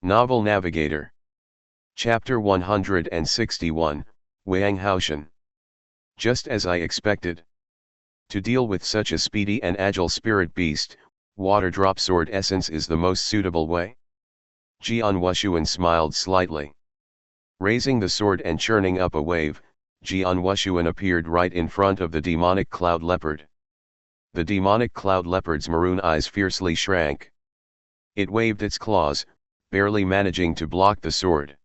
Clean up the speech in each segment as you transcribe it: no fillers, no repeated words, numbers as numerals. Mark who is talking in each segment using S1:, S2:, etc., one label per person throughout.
S1: Novel Navigator. Chapter 161, Wang Haoshan. Just as I expected. To deal with such a speedy and agile spirit beast, water drop sword essence is the most suitable way. Jian Wushuang smiled slightly. Raising the sword and churning up a wave, Jian Wushuang appeared right in front of the demonic cloud leopard. The demonic cloud leopard's maroon eyes fiercely shrank. It waved its claws, barely managing to block the sword.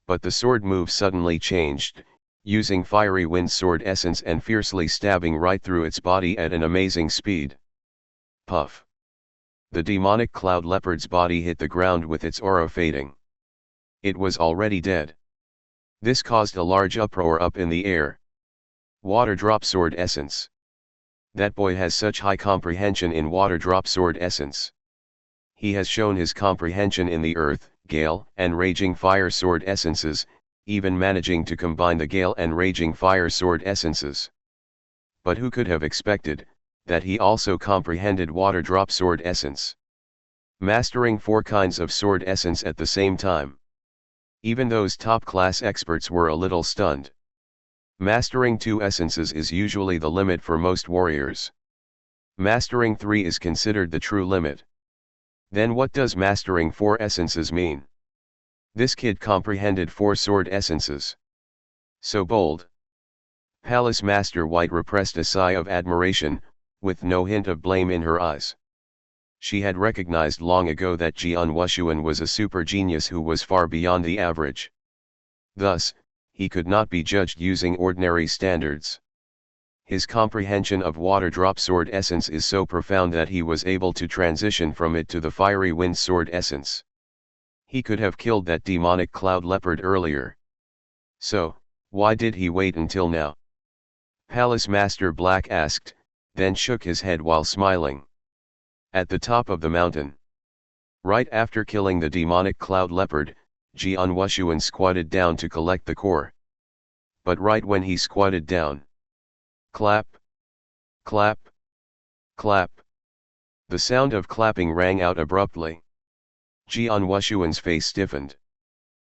S1: But the sword move suddenly changed, using fiery wind sword essence and fiercely stabbing right through its body at an amazing speed. Puff! The demonic cloud leopard's body hit the ground with its aura fading. It was already dead. This caused a large uproar up in the air. Water drop sword essence. That boy has such high comprehension in water drop sword essence. He has shown his comprehension in the earth, gale, and raging fire sword essences, even managing to combine the gale and raging fire sword essences. But who could have expected that he also comprehended water drop sword essence? Mastering 4 kinds of sword essence at the same time. Even those top-class experts were a little stunned. Mastering 2 essences is usually the limit for most warriors. Mastering 3 is considered the true limit. Then what does mastering 4 essences mean? This kid comprehended 4 sword essences. So bold. Palace Master White repressed a sigh of admiration, with no hint of blame in her eyes. She had recognized long ago that Jian Wushuang was a super genius who was far beyond the average. Thus, he could not be judged using ordinary standards. His comprehension of water drop sword essence is so profound that he was able to transition from it to the fiery wind sword essence. He could have killed that demonic cloud leopard earlier. So, why did he wait until now? Palace Master Black asked, then shook his head while smiling. At the top of the mountain. Right after killing the demonic cloud leopard, Jian Wushuang squatted down to collect the core. But right when he squatted down, clap, clap, clap. The sound of clapping rang out abruptly. Jian Wushuang's face stiffened.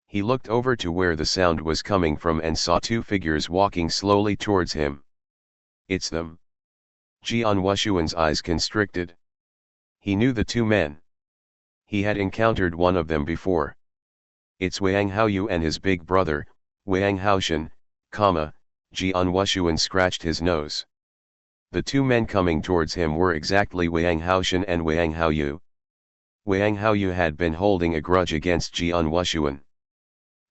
S1: He looked over to where the sound was coming from and saw 2 figures walking slowly towards him. It's them. Jian Wushuang's eyes constricted. He knew the 2 men. He had encountered one of them before. It's Wang Haoyu and his big brother, Wang Haoshan, Jian Wushuang scratched his nose. The 2 men coming towards him were exactly Wang Haoshan and Wang Haoyu. Wang Haoyu had been holding a grudge against Jian Wushuang.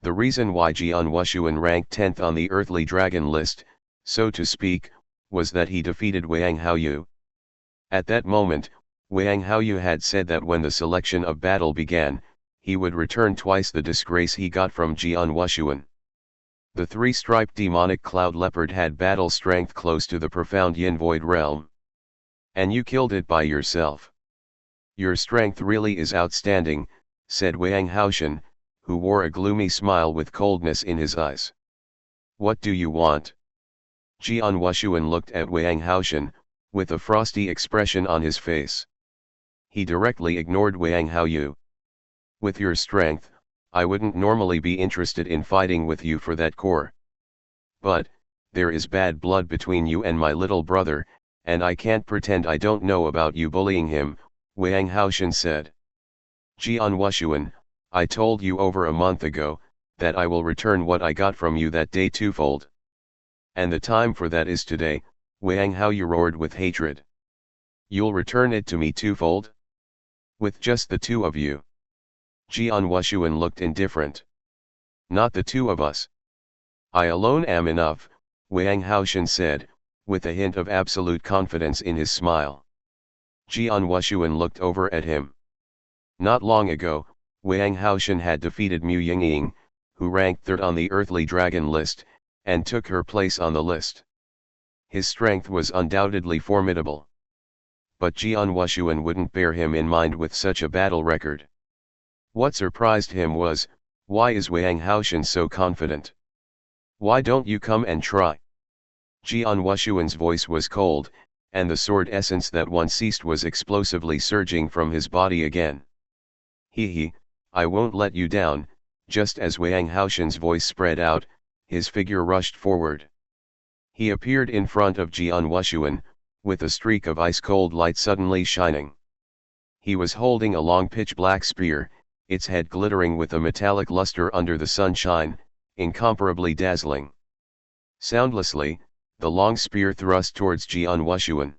S1: The reason why Jian Wushuang ranked 10th on the earthly dragon list, so to speak, was that he defeated Wang Haoyu. At that moment, Wang Haoyu had said that when the selection of battle began, he would return twice the disgrace he got from Jian Wushuang. The 3-striped demonic cloud leopard had battle strength close to the profound yin void realm. And you killed it by yourself. Your strength really is outstanding, said Wang Haoshan, who wore a gloomy smile with coldness in his eyes. What do you want? Jian Wushuang looked at Wang Haoshan, with a frosty expression on his face. He directly ignored Wang Haoyu. With your strength, I wouldn't normally be interested in fighting with you for that core. But, there is bad blood between you and my little brother, and I can't pretend I don't know about you bullying him, Wang Haoshan said. Jian Wushuang, I told you over a month ago, that I will return what I got from you that day 2-fold. And the time for that is today, Wang Haoyu roared with hatred. You'll return it to me 2-fold? With just the 2 of you? Jian Wushuang looked indifferent. Not the 2 of us. I alone am enough, Wang Haoshan said, with a hint of absolute confidence in his smile. Jian Wushuang looked over at him. Not long ago, Wang Haoshan had defeated Mu Yingying, who ranked 3rd on the earthly dragon list, and took her place on the list. His strength was undoubtedly formidable. But Jian Wushuang wouldn't bear him in mind with such a battle record. What surprised him was, why is Wang Haoshan so confident? Why don't you come and try? Jian Wushuang's voice was cold, and the sword essence that once ceased was explosively surging from his body again. He, I won't let you down." Just as Wang Haoshen's voice spread out, his figure rushed forward. He appeared in front of Jian Wushuang, with a streak of ice-cold light suddenly shining. He was holding a long pitch-black spear, its head glittering with a metallic luster under the sunshine, incomparably dazzling. Soundlessly, the long spear thrust towards Jian Wushuang.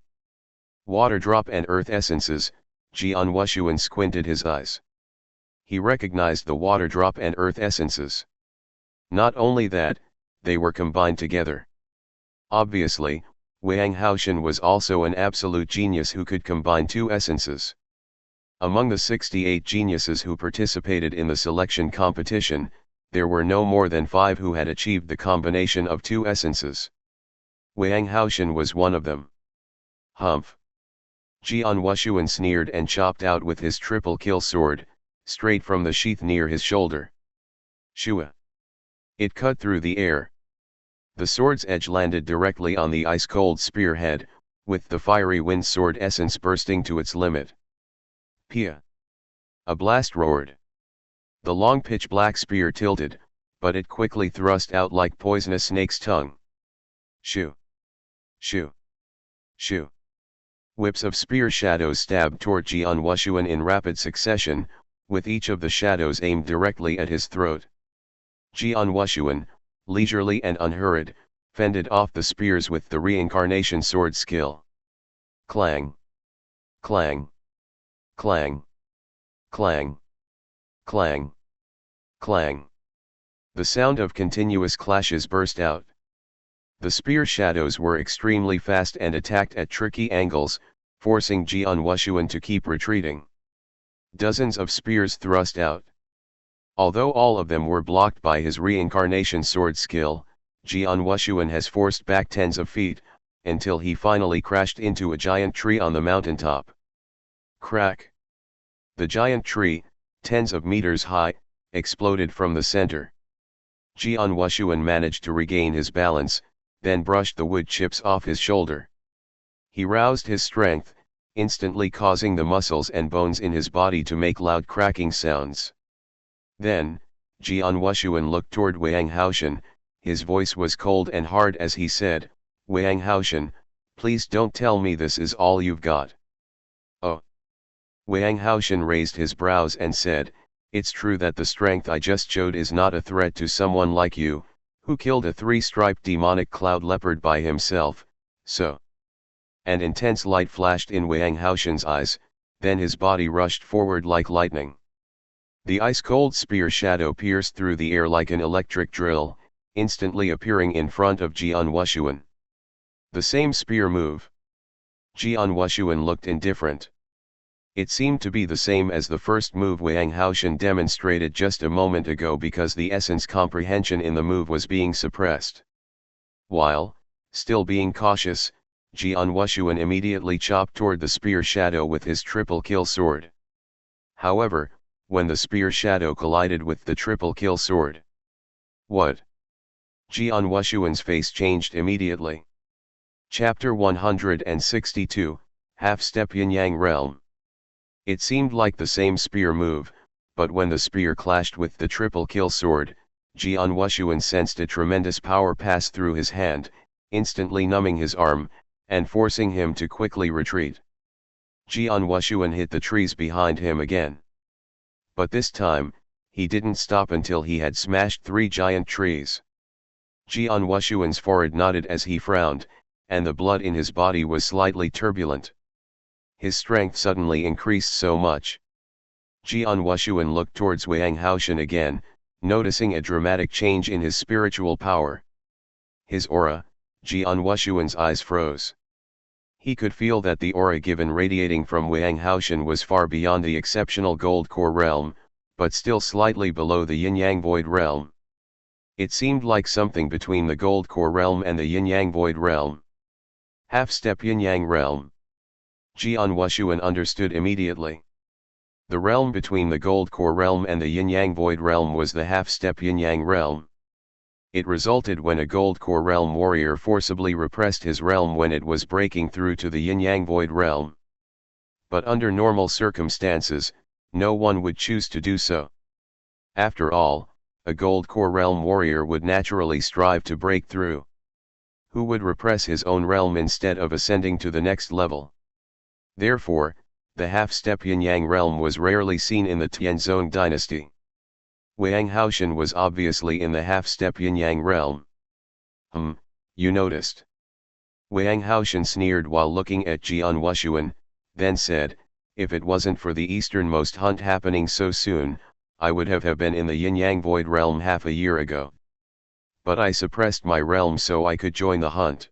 S1: Water drop and earth essences. Jian Wushuang squinted his eyes. He recognized the water drop and earth essences. Not only that, they were combined together. Obviously, Wang Haoshen was also an absolute genius who could combine two essences. Among the 68 geniuses who participated in the selection competition, there were no more than 5 who had achieved the combination of two essences. Wang Haoshen was one of them. Humph! Jian Wushuang sneered and chopped out with his triple kill sword, straight from the sheath near his shoulder. Shua! It cut through the air. The sword's edge landed directly on the ice-cold spearhead, with the fiery wind sword essence bursting to its limit. Pia! A blast roared. The long pitch-black spear tilted, but it quickly thrust out like poisonous snake's tongue. Shoo! Shoo! Shoo! Whips of spear shadows stabbed toward Jian Wushuang in rapid succession, with each of the shadows aimed directly at his throat. Jian Wushuang, leisurely and unhurried, fended off the spears with the reincarnation sword skill. Clang! Clang! Clang! Clang! Clang! Clang! The sound of continuous clashes burst out. The spear shadows were extremely fast and attacked at tricky angles, forcing Jian Wushuang to keep retreating. Dozens of spears thrust out. Although all of them were blocked by his reincarnation sword skill, Jian Wushuang has forced back tens of feet, until he finally crashed into a giant tree on the mountaintop. Crack! The giant tree, tens of meters high, exploded from the center. Jian Wushuang managed to regain his balance, then brushed the wood chips off his shoulder. He roused his strength, instantly causing the muscles and bones in his body to make loud cracking sounds. Then, Jian Wushuang looked toward Wang Haoshen. His voice was cold and hard as he said, "Wang Haoshen, please don't tell me this is all you've got." "Oh." Wang Haoshen raised his brows and said, "It's true that the strength I just showed is not a threat to someone like you, who killed a 3-striped demonic cloud leopard by himself, so." An intense light flashed in Wang Haoshen's eyes, then his body rushed forward like lightning. The ice-cold spear shadow pierced through the air like an electric drill, instantly appearing in front of Jian Wushuang. The same spear move. Jian Wushuang looked indifferent. It seemed to be the same as the first move Wang Haoshen demonstrated just a moment ago, because the essence comprehension in the move was being suppressed. While, still being cautious, Jian Wushuang immediately chopped toward the spear shadow with his triple kill sword. However, when the spear shadow collided with the triple kill sword. What? Jian Wushuang's face changed immediately. Chapter 162, Half-Step Yin-Yang Realm. It seemed like the same spear move, but when the spear clashed with the triple kill sword, Jian Wushuang sensed a tremendous power pass through his hand, instantly numbing his arm, and forcing him to quickly retreat. Jian Wushuang hit the trees behind him again. But this time, he didn't stop until he had smashed 3 giant trees. Jian Wushuang's forehead nodded as he frowned, and the blood in his body was slightly turbulent. His strength suddenly increased so much. Jian Wushuang looked towards Wang Haoshen again, noticing a dramatic change in his spiritual power. His aura. Jian Wushuang's eyes froze. He could feel that the aura given radiating from Wang Haoshen was far beyond the exceptional gold core realm, but still slightly below the yin-yang void realm. It seemed like something between the gold core realm and the yin-yang void realm. Half-step yin-yang realm. Jian Wushuang understood immediately. The realm between the gold core realm and the yin-yang void realm was the half-step yin-yang realm. It resulted when a gold core realm warrior forcibly repressed his realm when it was breaking through to the yin-yang void realm. But under normal circumstances, no one would choose to do so. After all, a gold core realm warrior would naturally strive to break through. Who would repress his own realm instead of ascending to the next level? Therefore, the half-step yin-yang realm was rarely seen in the Tianzong dynasty. Wang Haoshan was obviously in the half-step yin-yang realm. You noticed. Wang Haoshan sneered while looking at Jian Wushuang, then said, if it wasn't for the easternmost hunt happening so soon, I would have been in the yin-yang void realm half a year ago. But I suppressed my realm so I could join the hunt.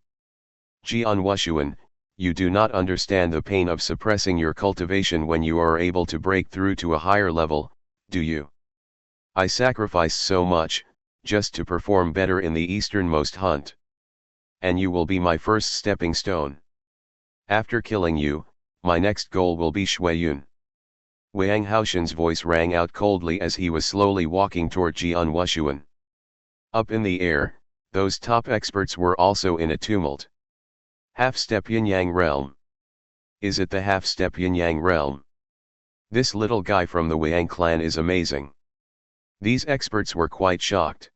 S1: Jian Wushuang, you do not understand the pain of suppressing your cultivation when you are able to break through to a higher level, do you? I sacrificed so much, just to perform better in the easternmost hunt. And you will be my first stepping stone. After killing you, my next goal will be Shuiyun. Wang Haoshan's voice rang out coldly as he was slowly walking toward Jian Wushuang. Up in the air, those top experts were also in a tumult. Half-step yin-yang realm. Is it the half-step yin-yang realm? This little guy from the Wang clan is amazing. These experts were quite shocked.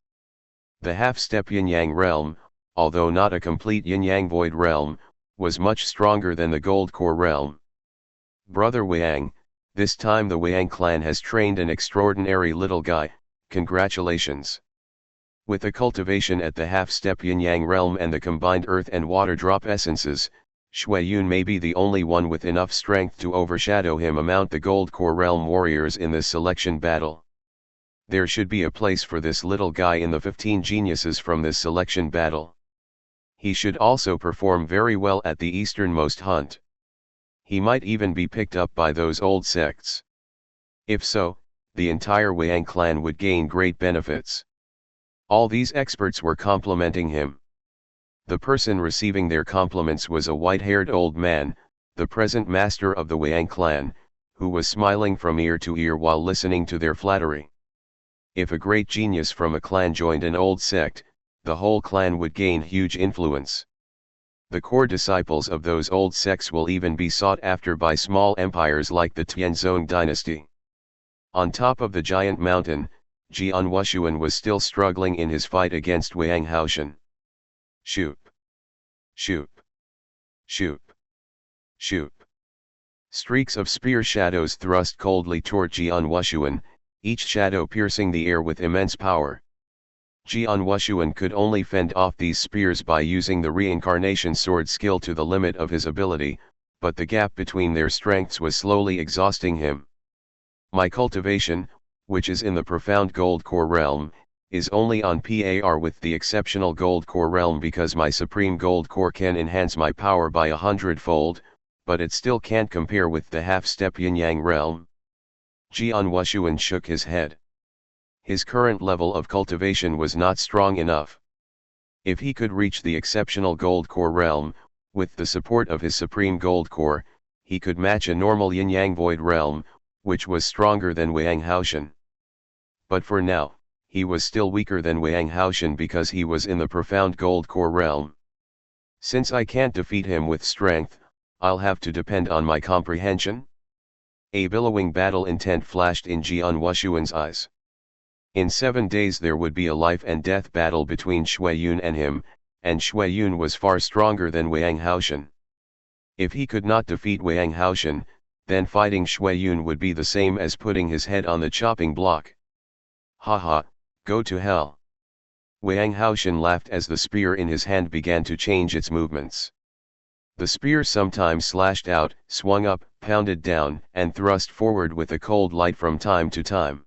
S1: The half-step yin-yang realm, although not a complete yin-yang void realm, was much stronger than the gold core realm. Brother Wang, this time the Wang clan has trained an extraordinary little guy, congratulations. With the cultivation at the half-step yin-yang realm and the combined earth and water drop essences, Shuiyun may be the only one with enough strength to overshadow him among the gold core realm warriors in this selection battle. There should be a place for this little guy in the 15 geniuses from this selection battle. He should also perform very well at the easternmost hunt. He might even be picked up by those old sects. If so, the entire Wang clan would gain great benefits. All these experts were complimenting him. The person receiving their compliments was a white-haired old man, the present master of the Wang clan, who was smiling from ear to ear while listening to their flattery. If a great genius from a clan joined an old sect, the whole clan would gain huge influence. The core disciples of those old sects will even be sought after by small empires like the Tianzong dynasty. On top of the giant mountain, Jian Wushuang was still struggling in his fight against Wang Haoshan. Shoop! Shoop! Shoop! Shoop! Streaks of spear shadows thrust coldly toward Jian Wushuang, each shadow piercing the air with immense power. Jian Wushuang could only fend off these spears by using the reincarnation sword skill to the limit of his ability, but the gap between their strengths was slowly exhausting him. My cultivation, which is in the profound gold core realm, is only on par with the exceptional gold core realm because my supreme gold core can enhance my power by 100-fold, but it still can't compare with the half-step yin-yang realm. Jian Wushuang shook his head. His current level of cultivation was not strong enough. If he could reach the exceptional gold core realm, with the support of his supreme gold core, he could match a normal yin-yang void realm, which was stronger than Wang Haoshan. But for now, he was still weaker than Wang Haoshan because he was in the profound gold core realm. Since I can't defeat him with strength, I'll have to depend on my comprehension. A billowing battle intent flashed in Jian Wushuang's eyes. In 7 days there would be a life and death battle between Shuiyun and him, and Shuiyun was far stronger than Wang Haoshan. If he could not defeat Wang Haoshan, then fighting Shuiyun would be the same as putting his head on the chopping block. Haha, go to hell. Wang Haoshan laughed as the spear in his hand began to change its movements. The spear sometimes slashed out, swung up, pounded down, and thrust forward with a cold light from time to time.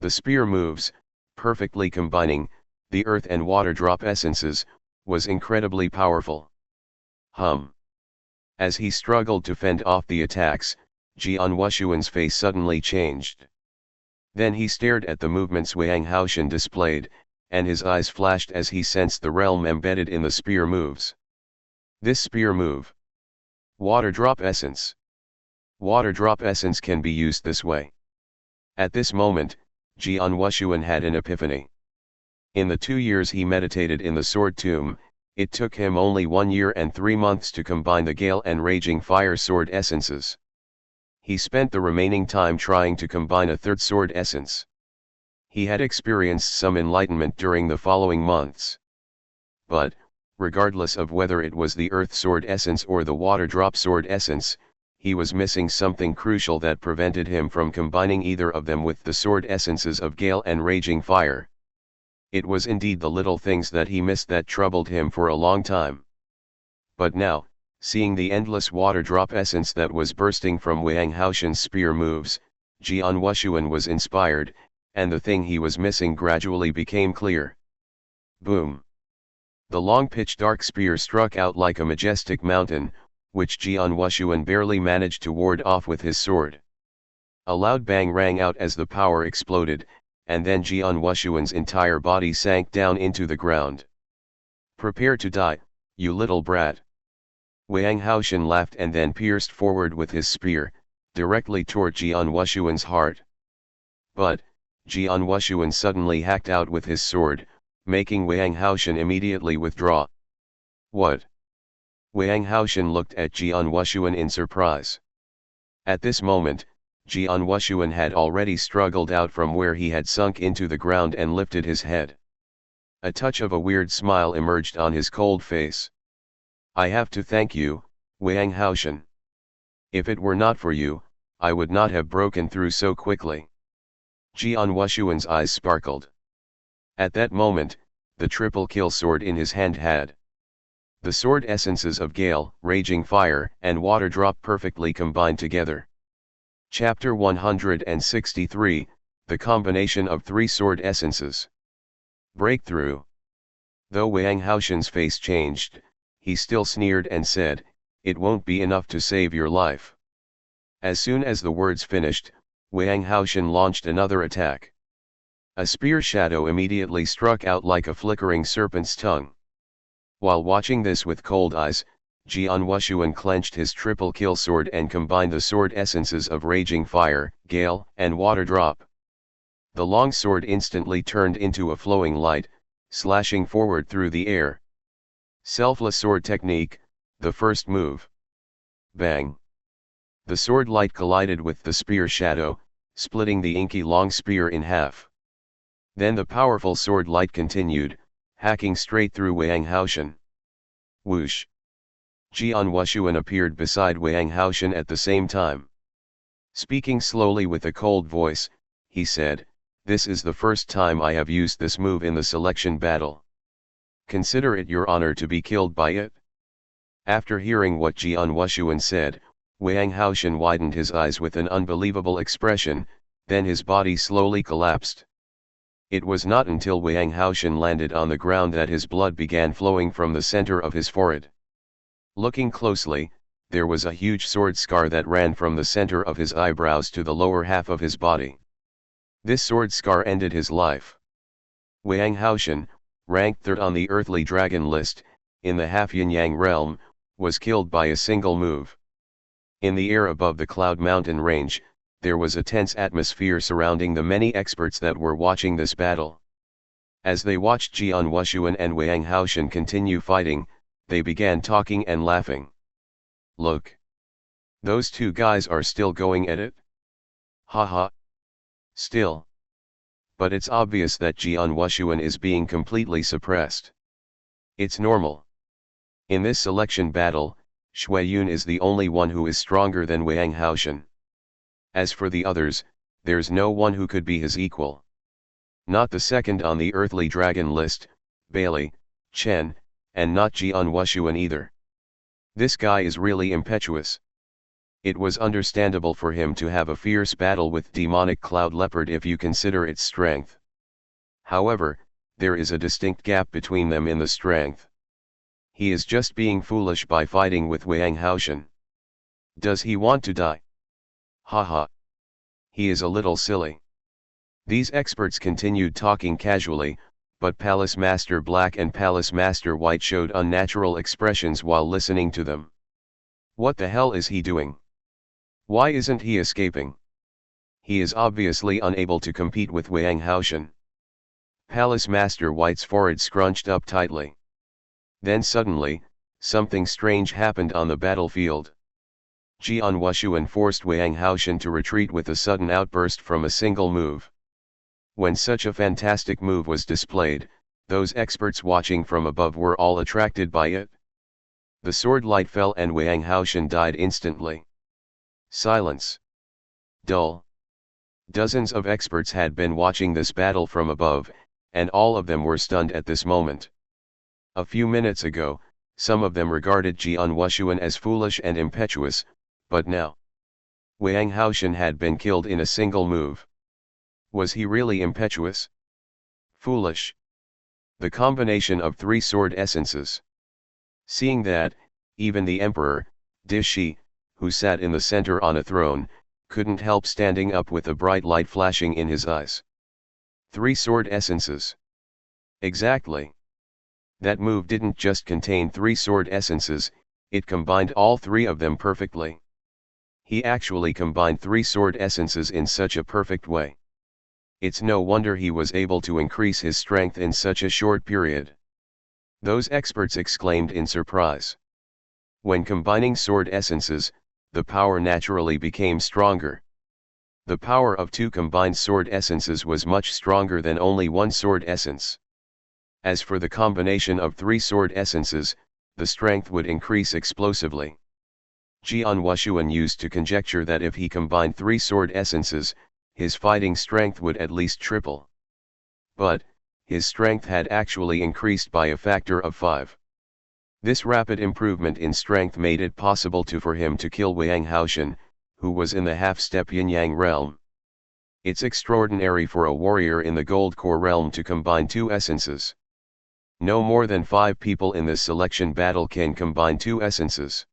S1: The spear moves, perfectly combining the earth and water drop essences, was incredibly powerful. As he struggled to fend off the attacks, Jian Wushuang's face suddenly changed. Then he stared at the movements Wang Haoshan displayed, and his eyes flashed as he sensed the realm embedded in the spear moves. This spear move. Water drop essence. Water drop essence can be used this way. At this moment, Jian Wushuang had an epiphany. In the 2 years he meditated in the sword tomb, it took him only 1 year and 3 months to combine the Gale and Raging Fire sword essences. He spent the remaining time trying to combine a third sword essence. He had experienced some enlightenment during the following months. But, regardless of whether it was the earth sword essence or the water drop sword essence, he was missing something crucial that prevented him from combining either of them with the sword essences of gale and raging fire. It was indeed the little things that he missed that troubled him for a long time. But now, seeing the endless water drop essence that was bursting from Wang Haoshan's spear moves, Jian Wushuang was inspired, and the thing he was missing gradually became clear. Boom! The long pitch-dark spear struck out like a majestic mountain, which Jian Wushuang barely managed to ward off with his sword. A loud bang rang out as the power exploded, and then Jian Wushuang's entire body sank down into the ground. "Prepare to die, you little brat." Wang Haoshan laughed and then pierced forward with his spear, directly toward Jian Wushuang's heart. But, Jian Wushuang suddenly hacked out with his sword, making Wang Haoshan immediately withdraw. "What?" Wang Haoshan looked at Jian Wushuang in surprise. At this moment, Jian Wushuang had already struggled out from where he had sunk into the ground and lifted his head. A touch of a weird smile emerged on his cold face. "I have to thank you, Wang Haoshan. If it were not for you, I would not have broken through so quickly." Jian Wushuang's eyes sparkled. At that moment, the triple kill sword in his hand had the sword essences of gale, raging fire, and water drop perfectly combined together. Chapter 163, The Combination of Three Sword Essences. Breakthrough. Though Wang Haoshan's face changed, he still sneered and said, "It won't be enough to save your life." As soon as the words finished, Wang Haoshan launched another attack. A spear shadow immediately struck out like a flickering serpent's tongue. While watching this with cold eyes, Jian Wushuang clenched his triple kill sword and combined the sword essences of raging fire, gale, and water drop. The long sword instantly turned into a flowing light, slashing forward through the air. Selfless sword technique, the first move. Bang! The sword light collided with the spear shadow, splitting the inky long spear in half. Then the powerful sword light continued, hacking straight through Wang Haoshan. Whoosh! Jian Wushuang appeared beside Wang Haoshan at the same time. Speaking slowly with a cold voice, he said, "This is the first time I have used this move in the selection battle. Consider it your honor to be killed by it." After hearing what Jian Wushuang said, Wang Haoshan widened his eyes with an unbelievable expression, then his body slowly collapsed. It was not until Wang Haoshan landed on the ground that his blood began flowing from the center of his forehead. Looking closely, there was a huge sword scar that ran from the center of his eyebrows to the lower half of his body. This sword scar ended his life. Wang Haoshan, ranked third on the earthly dragon list, in the half-yin-yang realm, was killed by a single move. In the air above the Cloud Mountain range, there was a tense atmosphere surrounding the many experts that were watching this battle. As they watched Jian Wushuang and Wang Haoshan continue fighting, they began talking and laughing. "Look! Those two guys are still going at it? Ha ha! Still. But it's obvious that Jian Wushuang is being completely suppressed. It's normal. In this selection battle, Shui Yun is the only one who is stronger than Wang Haoshan. As for the others, there's no one who could be his equal. Not the second on the earthly dragon list, Bailey, Chen, and not Jian Wushuang either. This guy is really impetuous." It was understandable for him to have a fierce battle with demonic cloud leopard if you consider its strength. However, there is a distinct gap between them in the strength. He is just being foolish by fighting with Wang Haoshan. Does he want to die? Ha ha. He is a little silly. These experts continued talking casually, but Palace Master Black and Palace Master White showed unnatural expressions while listening to them. What the hell is he doing? Why isn't he escaping? He is obviously unable to compete with Wang Haoshan. Palace Master White's forehead scrunched up tightly. Then suddenly, something strange happened on the battlefield. Jian Wushuang forced Wang Haoshan to retreat with a sudden outburst from a single move. When such a fantastic move was displayed, those experts watching from above were all attracted by it. The sword light fell and Wang Haoshan died instantly. Silence. Dull. Dozens of experts had been watching this battle from above, and all of them were stunned at this moment. A few minutes ago, some of them regarded Jian Wushuang as foolish and impetuous, but now, Wang Haoshan had been killed in a single move. Was he really impetuous? Foolish? The combination of three sword essences. Seeing that, even the emperor, Dishi, who sat in the center on a throne, couldn't help standing up with a bright light flashing in his eyes. Three sword essences. Exactly. That move didn't just contain three sword essences, it combined all three of them perfectly. He actually combined three sword essences in such a perfect way. It's no wonder he was able to increase his strength in such a short period. Those experts exclaimed in surprise. When combining sword essences, the power naturally became stronger. The power of two combined sword essences was much stronger than only one sword essence. As for the combination of three sword essences, the strength would increase explosively. Jian Wushuang used to conjecture that if he combined three sword essences, his fighting strength would at least triple. But, his strength had actually increased by a factor of 5. This rapid improvement in strength made it possible for him to kill Wang Haoshan, who was in the half-step yin-yang realm. It's extraordinary for a warrior in the gold core realm to combine two essences. No more than 5 people in this selection battle can combine two essences.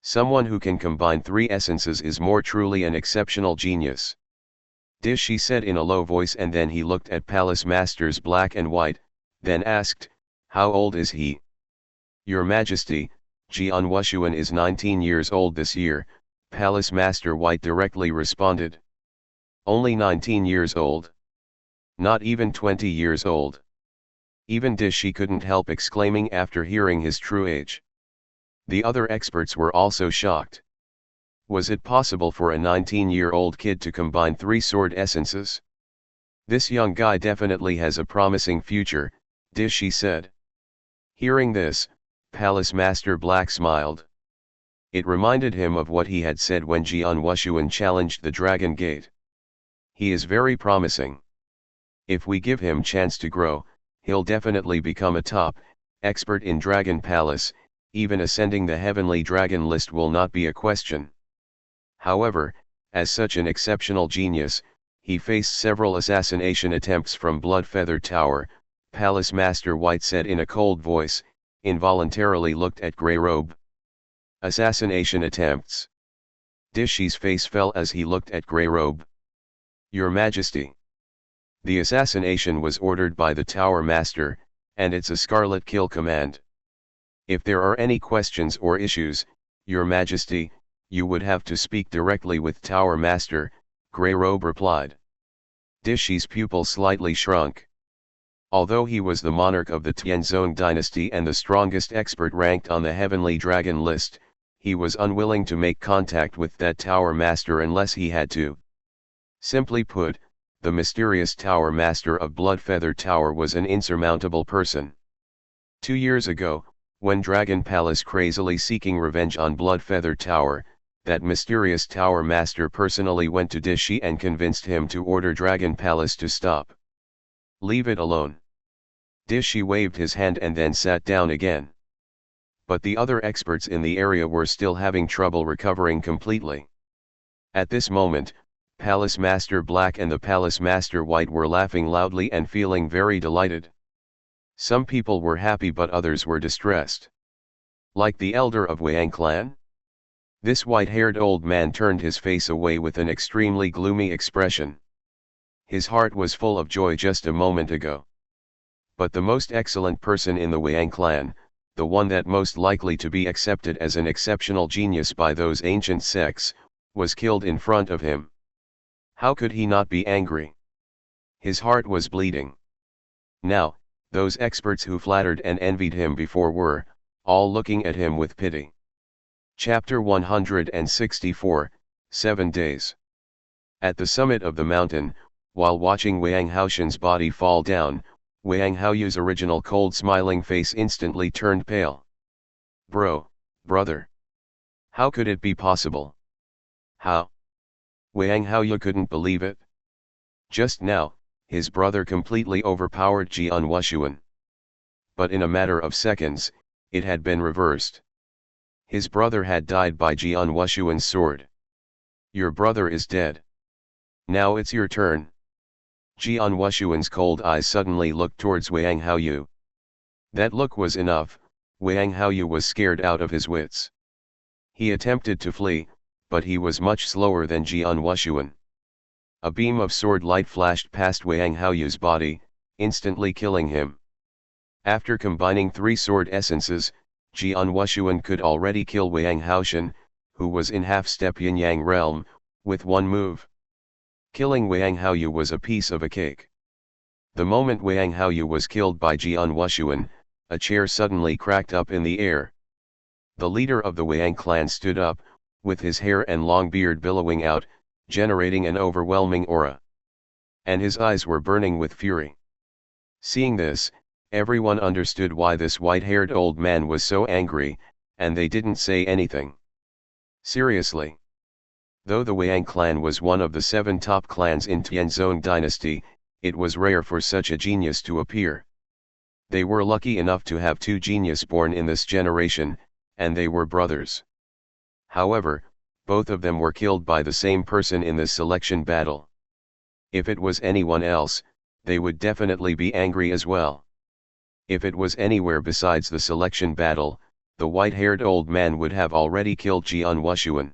S1: Someone who can combine 3 essences is more truly an exceptional genius. Dishi said in a low voice, and then he looked at Palace Masters Black and White, then asked, "How old is he?" "Your Majesty, Jian Wushuang is 19 years old this year," Palace Master White directly responded. "Only 19 years old? Not even 20 years old?" Even Dishi couldn't help exclaiming after hearing his true age. The other experts were also shocked. Was it possible for a 19-year-old kid to combine 3 sword essences? "This young guy definitely has a promising future," Dishi said. Hearing this, Palace Master Black smiled. It reminded him of what he had said when Jian Wushuang challenged the Dragon Gate. He is very promising. If we give him chance to grow, he'll definitely become a top expert in Dragon Palace. Even ascending the Heavenly Dragon list will not be a question. However, as such an exceptional genius, he faced several assassination attempts from Bloodfeather Tower, Palace Master White said in a cold voice, involuntarily looked at Grey Robe. Assassination attempts. Dishi's face fell as he looked at Grey Robe. "Your Majesty. The assassination was ordered by the Tower Master, and it's a Scarlet Kill command. If there are any questions or issues, Your Majesty, you would have to speak directly with Tower Master," Grey Robe replied. Dishi's pupil slightly shrunk. Although he was the monarch of the Tianzong dynasty and the strongest expert ranked on the Heavenly Dragon list, he was unwilling to make contact with that Tower Master unless he had to. Simply put, the mysterious Tower Master of Bloodfeather Tower was an insurmountable person. 2 years ago, when Dragon Palace crazily seeking revenge on Bloodfeather Tower, that mysterious Tower Master personally went to Dishi and convinced him to order Dragon Palace to stop. "Leave it alone." Dishi waved his hand and then sat down again. But the other experts in the area were still having trouble recovering completely. At this moment, Palace Master Black and the Palace Master White were laughing loudly and feeling very delighted. Some people were happy but others were distressed. Like the elder of Wang clan? This white-haired old man turned his face away with an extremely gloomy expression. His heart was full of joy just a moment ago. But the most excellent person in the Wang clan, the one that most likely to be accepted as an exceptional genius by those ancient sects, was killed in front of him. How could he not be angry? His heart was bleeding. Now, those experts who flattered and envied him before were, all looking at him with pity. Chapter 164, 7 Days. At the summit of the mountain, While watching Wang Haoshen's body fall down, Wang Haoyu's original cold smiling face instantly turned pale. Brother. How could it be possible? How? Wang Haoyu couldn't believe it. Just now, his brother completely overpowered Jian Wushuang. But in a matter of seconds, it had been reversed. His brother had died by Jian Wushuang's sword. Your brother is dead. Now it's your turn. Jian Wushuang's cold eyes suddenly looked towards Wang Haoyu. That look was enough. Wang Haoyu was scared out of his wits. He attempted to flee, but he was much slower than Jian Wushuang. A beam of sword light flashed past Wang Haoyu's body, instantly killing him. After combining 3 sword essences, Jian Wushuang could already kill Wang Haoshen, who was in half-step yin-yang realm, with one move. Killing Wang Haoyu was a piece of a cake. The moment Wang Haoyu was killed by Jian Wushuang, a chair suddenly cracked up in the air. The leader of the Wang clan stood up, with his hair and long beard billowing out, generating an overwhelming aura. And his eyes were burning with fury. Seeing this, everyone understood why this white-haired old man was so angry, and they didn't say anything. Seriously. Though the Wang clan was one of the 7 top clans in Tianzong dynasty, it was rare for such a genius to appear. They were lucky enough to have 2 genius born in this generation, and they were brothers. However, both of them were killed by the same person in this selection battle. If it was anyone else, they would definitely be angry as well. If it was anywhere besides the selection battle, the white-haired old man would have already killed Jian Wushuang.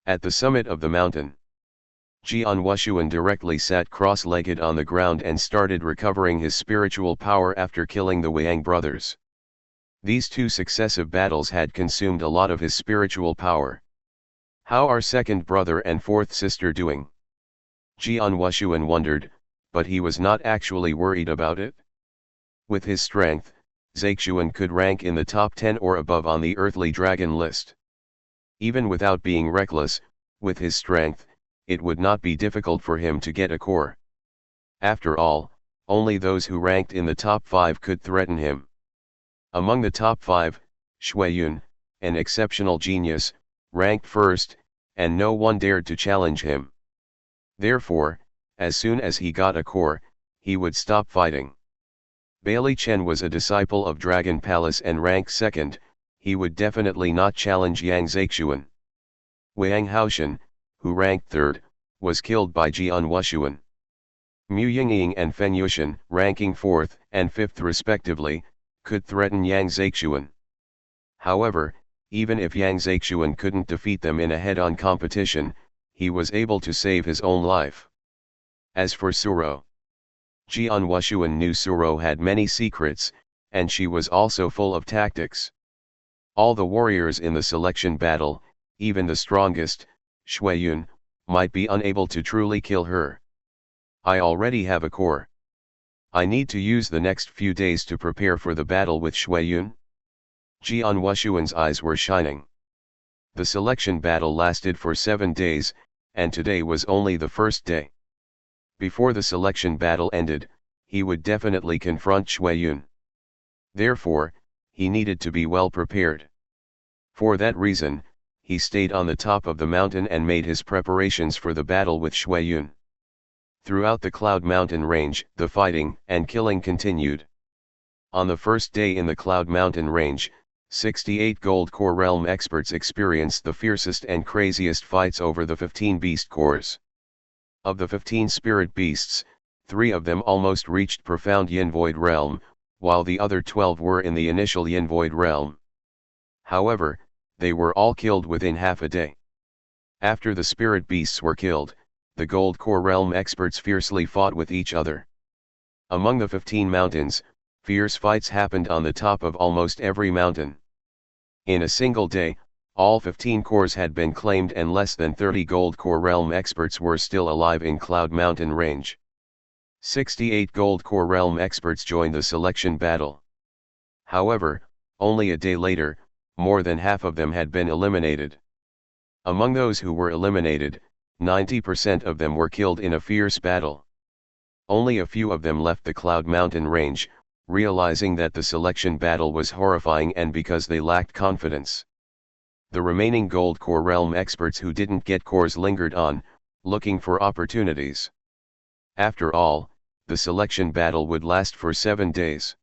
S1: At the summit of the mountain, Jian Wushuang directly sat cross-legged on the ground and started recovering his spiritual power after killing the Wang brothers. These 2 successive battles had consumed a lot of his spiritual power. How are second brother and fourth sister doing? Jian Wushuang wondered, but he was not actually worried about it. With his strength, Zexuan could rank in the top 10 or above on the earthly dragon list. Even without being reckless, with his strength, it would not be difficult for him to get a core. After all, only those who ranked in the top 5 could threaten him. Among the top 5, Shuiyun, an exceptional genius, ranked first, and no one dared to challenge him. Therefore, as soon as he got a core, he would stop fighting. Bailey Chen was a disciple of Dragon Palace and ranked second. He would definitely not challenge Yang Zexuan. Wang Haoshen, who ranked third, was killed by Jian Wushuang. Mu Yingying and Feng Yushan, ranking 4th and 5th respectively, could threaten Yang Zexuan. However, even if Yang Zexuan couldn't defeat them in a head-on competition, he was able to save his own life. As for Suro, Jian Wushuang knew Suro had many secrets, and she was also full of tactics. All the warriors in the selection battle, even the strongest, Shuiyun, might be unable to truly kill her. I already have a core. I need to use the next few days to prepare for the battle with Shuiyun. Jian Wushuang's eyes were shining. The selection battle lasted for 7 days, and today was only the first day. Before the selection battle ended, he would definitely confront Shuiyun. Therefore, he needed to be well prepared. For that reason, he stayed on the top of the mountain and made his preparations for the battle with Shuiyun. Throughout the Cloud Mountain range, the fighting and killing continued. On the first day in the Cloud Mountain range, 68 Gold Core Realm experts experienced the fiercest and craziest fights over the 15 beast cores. Of the 15 spirit beasts, 3 of them almost reached profound Yin Void realm, while the other 12 were in the initial Yin Void realm. However, they were all killed within half a day. After the spirit beasts were killed, the Gold Core realm experts fiercely fought with each other. Among the 15 mountains, fierce fights happened on the top of almost every mountain. In a single day, all 15 cores had been claimed and less than 30 Gold Core realm experts were still alive in Cloud Mountain range. 68 Gold Core realm experts joined the selection battle. However, only a day later, more than half of them had been eliminated. Among those who were eliminated, 90% of them were killed in a fierce battle. Only a few of them left the Cloud Mountain range, realizing that the selection battle was horrifying and because they lacked confidence. The remaining Gold Core Realm experts who didn't get cores lingered on, looking for opportunities. After all, the selection battle would last for 7 days.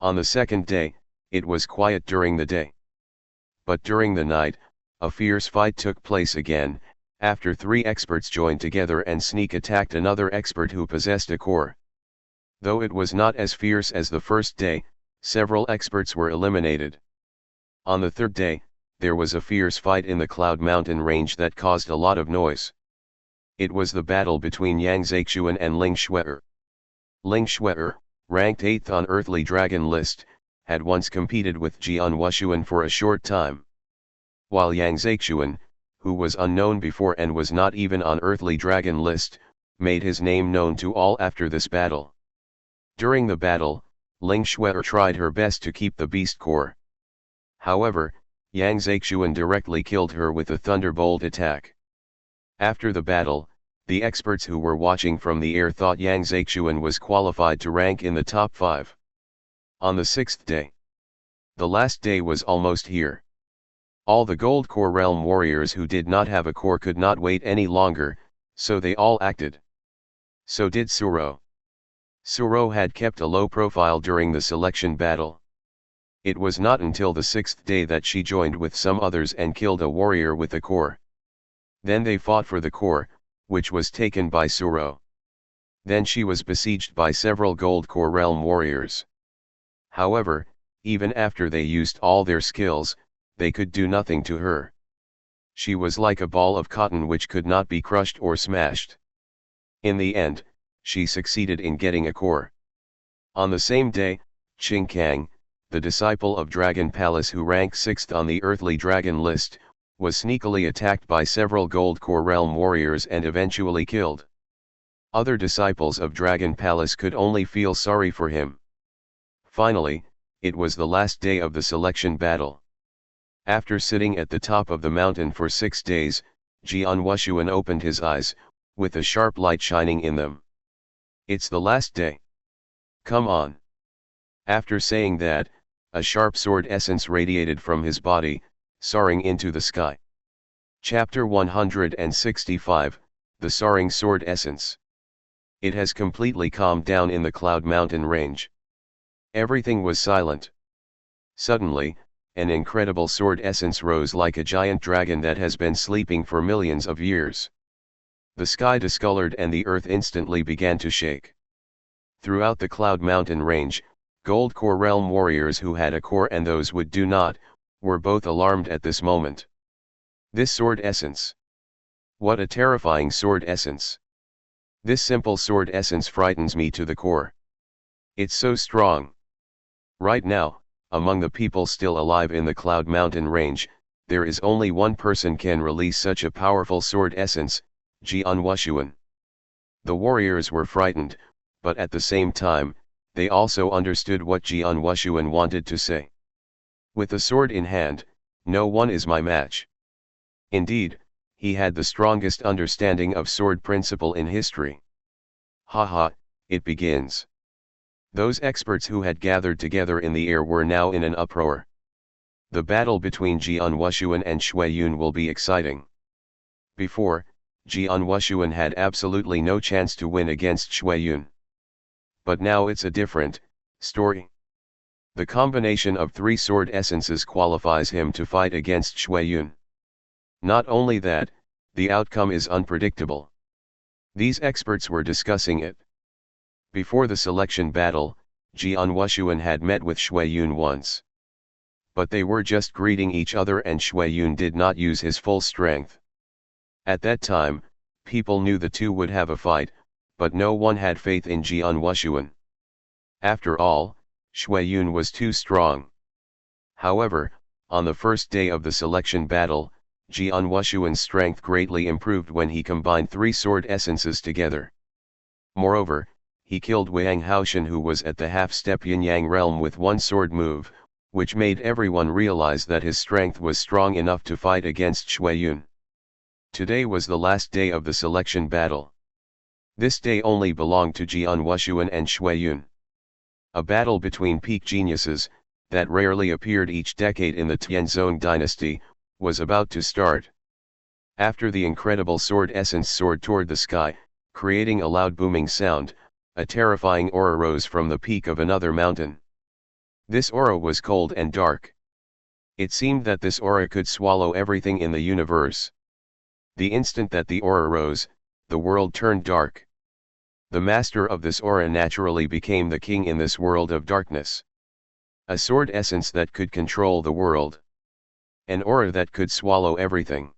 S1: On the second day, it was quiet during the day. But during the night, a fierce fight took place again, after 3 experts joined together and sneak attacked another expert who possessed a core. Though it was not as fierce as the first day, several experts were eliminated. On the third day, there was a fierce fight in the Cloud Mountain range that caused a lot of noise. It was the battle between Yang Zixuan and Ling Shuer. Ling Shuer, ranked 8th on Earthly Dragon list, had once competed with Jian Wushuang for a short time. While Yang Zixuan, who was unknown before and was not even on Earthly Dragon list, made his name known to all after this battle. During the battle, Ling Shuer tried her best to keep the beast core. However, Yang Zixuan directly killed her with a thunderbolt attack. After the battle, the experts who were watching from the air thought Yang Zixuan was qualified to rank in the top 5. On the 6th day. The last day was almost here. All the Gold Core Realm warriors who did not have a core could not wait any longer, so they all acted. So did Suro. Suro had kept a low profile during the selection battle. It was not until the 6th day that she joined with some others and killed a warrior with a core. Then they fought for the core, which was taken by Suro. Then she was besieged by several Gold Core Realm warriors. However, even after they used all their skills, they could do nothing to her. She was like a ball of cotton which could not be crushed or smashed. In the end, she succeeded in getting a core. On the same day, Qing Kang, the disciple of Dragon Palace who ranked 6th on the Earthly Dragon list, was sneakily attacked by several Gold Core Realm warriors and eventually killed. Other disciples of Dragon Palace could only feel sorry for him. Finally, it was the last day of the selection battle. After sitting at the top of the mountain for 6 days, Jian Wushuang opened his eyes, with a sharp light shining in them. It's the last day. Come on. After saying that, a sharp sword essence radiated from his body, soaring into the sky. Chapter 165, The Soaring Sword Essence. It has completely calmed down in the Cloud Mountain range. Everything was silent. Suddenly, an incredible sword essence rose like a giant dragon that has been sleeping for millions of years. The sky discolored and the earth instantly began to shake. Throughout the Cloud Mountain range, Gold Core Realm warriors who had a core and those who do not, were both alarmed at this moment. This sword essence. What a terrifying sword essence. This simple sword essence frightens me to the core. It's so strong. Right now, among the people still alive in the Cloud Mountain range, there is only one person can release such a powerful sword essence, Jian Wushuang. The warriors were frightened, but at the same time, they also understood what Jian Wushuang wanted to say. With a sword in hand, no one is my match. Indeed, he had the strongest understanding of sword principle in history. Haha, it begins. Those experts who had gathered together in the air were now in an uproar. The battle between Jian Wushuang and Shui Yun will be exciting. Before, Jian Wushuang had absolutely no chance to win against Shui Yun. But now it's a different story. The combination of 3 sword essences qualifies him to fight against Shui Yun. Not only that, the outcome is unpredictable. These experts were discussing it. Before the selection battle, Jian Wushuang had met with Shui Yun once. But they were just greeting each other and Shui Yun did not use his full strength. At that time, people knew the two would have a fight, but no one had faith in Jian Wushuang. After all, Shui Yun was too strong. However, on the first day of the selection battle, Jian Wushuang's strength greatly improved when he combined 3 sword essences together. Moreover, he killed Wang Haoshan who was at the half-step yin-yang realm with 1 sword move, which made everyone realize that his strength was strong enough to fight against Shui Yun. Today was the last day of the selection battle. This day only belonged to Jian Wushuang and Shuiyun. A battle between peak geniuses, that rarely appeared each decade in the Tianzong dynasty, was about to start. After the incredible sword essence soared toward the sky, creating a loud booming sound, a terrifying aura rose from the peak of another mountain. This aura was cold and dark. It seemed that this aura could swallow everything in the universe. The instant that the aura rose, the world turned dark. The master of this aura naturally became the king in this world of darkness. A sword essence that could control the world. An aura that could swallow everything.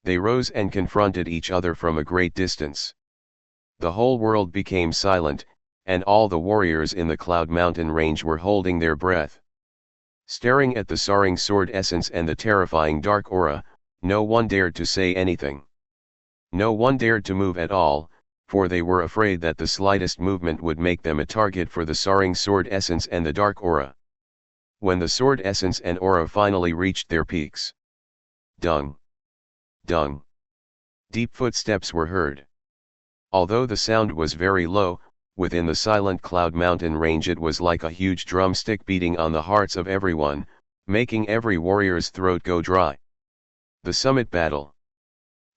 S1: They rose and confronted each other from a great distance. The whole world became silent, and all the warriors in the Cloud Mountain range were holding their breath. Staring at the soaring sword essence and the terrifying dark aura, no one dared to say anything. No one dared to move at all, for they were afraid that the slightest movement would make them a target for the soaring sword essence and the dark aura. When the sword essence and aura finally reached their peaks. Dung! Dung! Deep footsteps were heard. Although the sound was very low, within the silent Cloud Mountain range it was like a huge drumstick beating on the hearts of everyone, making every warrior's throat go dry. The summit battle.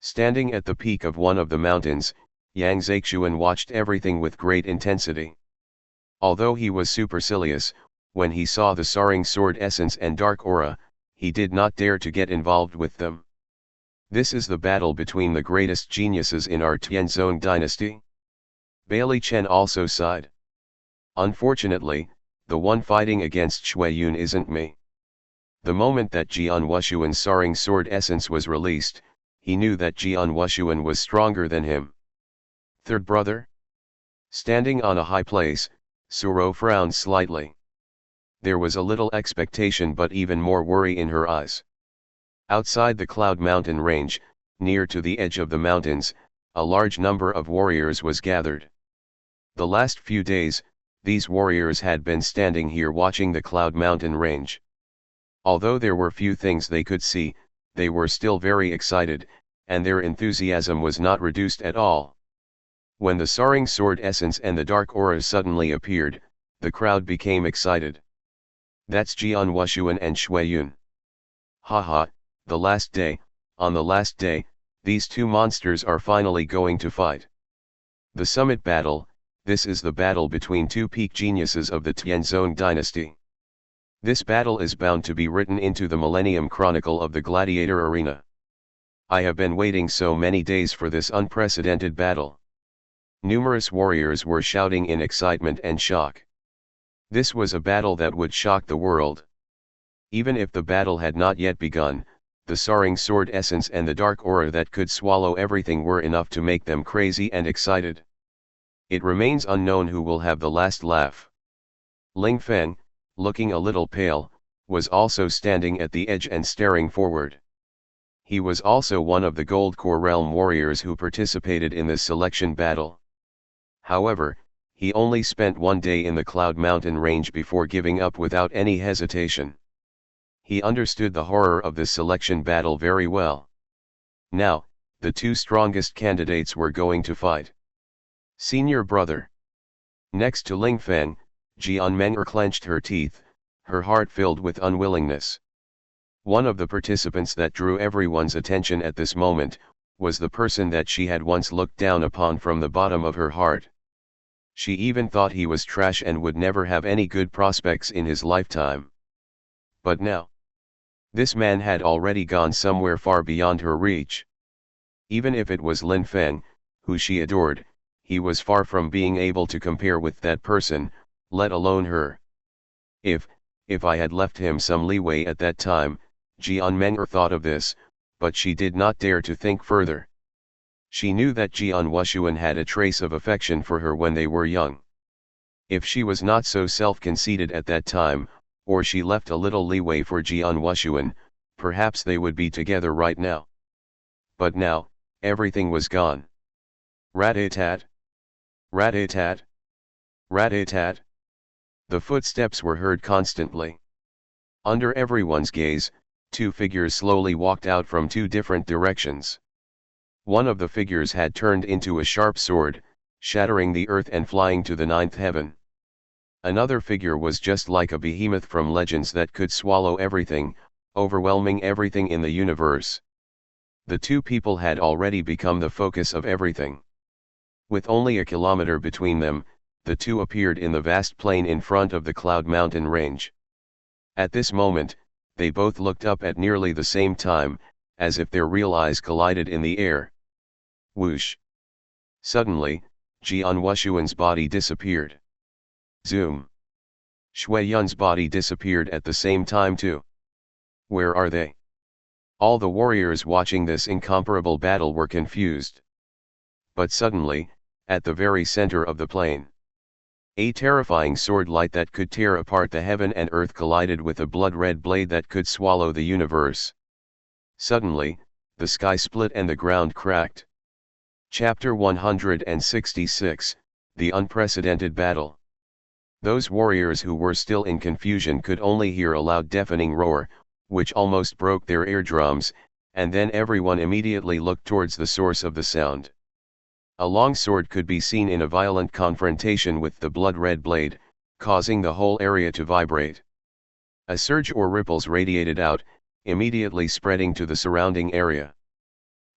S1: Standing at the peak of one of the mountains, Yang Zexuan watched everything with great intensity. Although he was supercilious, when he saw the soaring sword essence and dark aura, he did not dare to get involved with them. This is the battle between the greatest geniuses in our Tianzong dynasty. Bailey Chen also sighed. Unfortunately, the one fighting against Shuiyun isn't me. The moment that Jian Wushuan's soaring sword essence was released, he knew that Jian Wushuan was stronger than him. Third brother? Standing on a high place, Suro frowned slightly. There was a little expectation but even more worry in her eyes. Outside the Cloud Mountain range, near to the edge of the mountains, a large number of warriors was gathered. The last few days, these warriors had been standing here watching the Cloud Mountain range. Although there were few things they could see, they were still very excited, and their enthusiasm was not reduced at all. When the soaring sword essence and the dark aura suddenly appeared, the crowd became excited. That's Jian Wushuan and Shuiyun. Haha, the last day, on the last day, these two monsters are finally going to fight. The summit battle, this is the battle between two peak geniuses of the Tianzong dynasty. This battle is bound to be written into the Millennium Chronicle of the Gladiator Arena. I have been waiting so many days for this unprecedented battle. Numerous warriors were shouting in excitement and shock. This was a battle that would shock the world. Even if the battle had not yet begun, the soaring sword essence and the dark aura that could swallow everything were enough to make them crazy and excited. It remains unknown who will have the last laugh. Ling Feng, looking a little pale, was also standing at the edge and staring forward. He was also one of the Gold Core Realm warriors who participated in this selection battle. However, he only spent one day in the Cloud Mountain range before giving up without any hesitation. He understood the horror of this selection battle very well. Now, the two strongest candidates were going to fight. Senior brother. Next to Ling Feng, Jian Meng'er clenched her teeth, her heart filled with unwillingness. One of the participants that drew everyone's attention at this moment, was the person that she had once looked down upon from the bottom of her heart. She even thought he was trash and would never have any good prospects in his lifetime. But now, this man had already gone somewhere far beyond her reach. Even if it was Lin Feng, who she adored, he was far from being able to compare with that person, let alone her. If I had left him some leeway at that time, Jian Meng'er thought of this, but she did not dare to think further. She knew that Jian Wushuan had a trace of affection for her when they were young. If she was not so self-conceited at that time, or she left a little leeway for Jian Wushuan, perhaps they would be together right now. But now, everything was gone. Rat-a-tat. Rat-a-tat. Rat-a-tat. The footsteps were heard constantly. Under everyone's gaze, two figures slowly walked out from two different directions. One of the figures had turned into a sharp sword, shattering the earth and flying to the ninth heaven. Another figure was just like a behemoth from legends that could swallow everything, overwhelming everything in the universe. The two people had already become the focus of everything. With only a kilometer between them, the two appeared in the vast plain in front of the Cloud Mountain range. At this moment, they both looked up at nearly the same time, as if their real eyes collided in the air. Whoosh! Suddenly, Jian Wushuang's body disappeared. Zoom! Shui Yun's body disappeared at the same time too. Where are they? All the warriors watching this incomparable battle were confused. But suddenly, at the very center of the plain, a terrifying sword light that could tear apart the heaven and earth collided with a blood-red blade that could swallow the universe. Suddenly, the sky split and the ground cracked. Chapter 166, The Unprecedented Battle. Those warriors who were still in confusion could only hear a loud deafening roar, which almost broke their eardrums, and then everyone immediately looked towards the source of the sound. A long sword could be seen in a violent confrontation with the blood-red blade, causing the whole area to vibrate. A surge or ripples radiated out, immediately spreading to the surrounding area.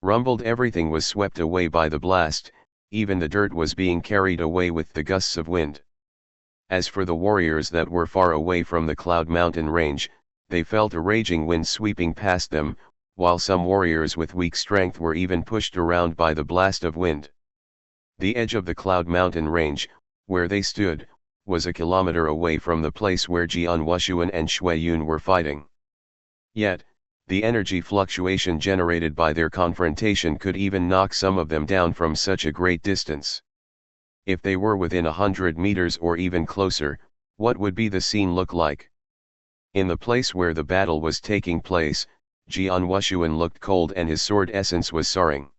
S1: Rumbled everything was swept away by the blast, even the dirt was being carried away with the gusts of wind. As for the warriors that were far away from the Cloud Mountain range, they felt a raging wind sweeping past them, while some warriors with weak strength were even pushed around by the blast of wind. The edge of the Cloud Mountain range, where they stood, was a kilometer away from the place where Jian Wushuang and Shui Yun were fighting. Yet, the energy fluctuation generated by their confrontation could even knock some of them down from such a great distance. If they were within 100 meters or even closer, what would be the scene look like? In the place where the battle was taking place, Jian Wushuang looked cold and his sword essence was soaring.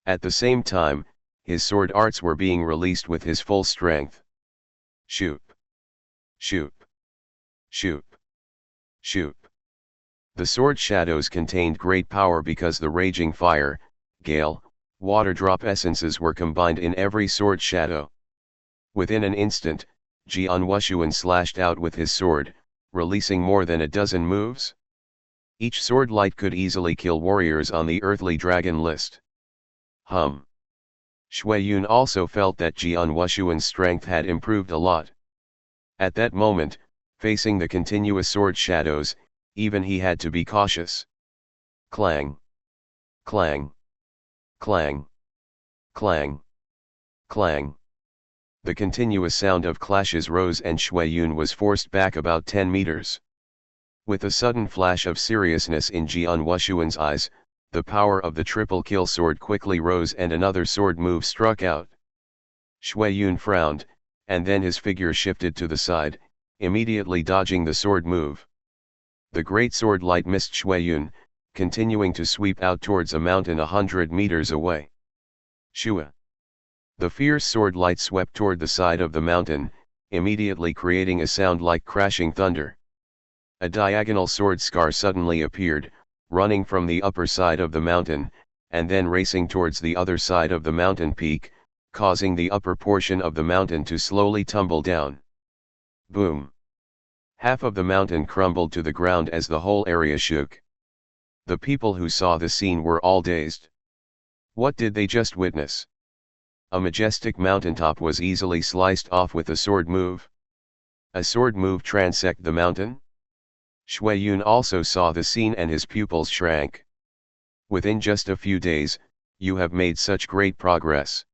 S1: At the same time, his sword arts were being released with his full strength. Shoop! Shoop! Shoop! Shoop! The sword shadows contained great power because the raging fire, gale, water drop essences were combined in every sword shadow. Within an instant, Jian Wushuang slashed out with his sword, releasing more than a dozen moves. Each sword light could easily kill warriors on the earthly dragon list. Shui Yun also felt that Jian Wushuang's strength had improved a lot. At that moment, facing the continuous sword shadows, even he had to be cautious. Clang! Clang! Clang! Clang! Clang! The continuous sound of clashes rose and Shui Yun was forced back about 10 meters. With a sudden flash of seriousness in Jian Wushuang's eyes, the power of the triple kill sword quickly rose and another sword move struck out. Shui Yun frowned, and then his figure shifted to the side, immediately dodging the sword move. The great sword light missed Shui Yun, continuing to sweep out towards a mountain 100 meters away. Shua! The fierce sword light swept toward the side of the mountain, immediately creating a sound like crashing thunder. A diagonal sword scar suddenly appeared, running from the upper side of the mountain, and then racing towards the other side of the mountain peak, causing the upper portion of the mountain to slowly tumble down. Boom! Half of the mountain crumbled to the ground as the whole area shook. The people who saw the scene were all dazed. What did they just witness? A majestic mountaintop was easily sliced off with a sword move. A sword move transect the mountain? Shui Yun also saw the scene and his pupils shrank. Within just a few days, you have made such great progress.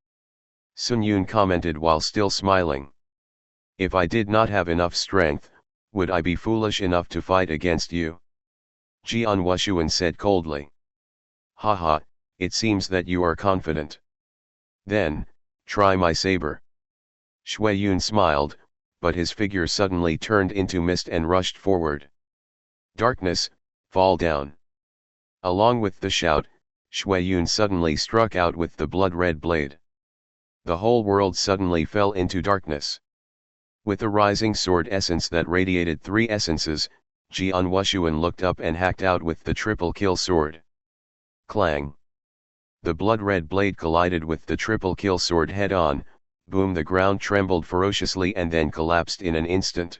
S1: Sun Yun commented while still smiling. If I did not have enough strength, would I be foolish enough to fight against you? Jian Wushuang said coldly. Haha, it seems that you are confident. Then, try my saber. Shui Yun smiled, but his figure suddenly turned into mist and rushed forward. Darkness, fall down. Along with the shout, Shui Yun suddenly struck out with the blood-red blade. The whole world suddenly fell into darkness. With a rising sword essence that radiated 3 essences, Jian Wushuang looked up and hacked out with the triple kill sword. Clang! The blood-red blade collided with the triple kill sword head-on, boom, the ground trembled ferociously and then collapsed in an instant.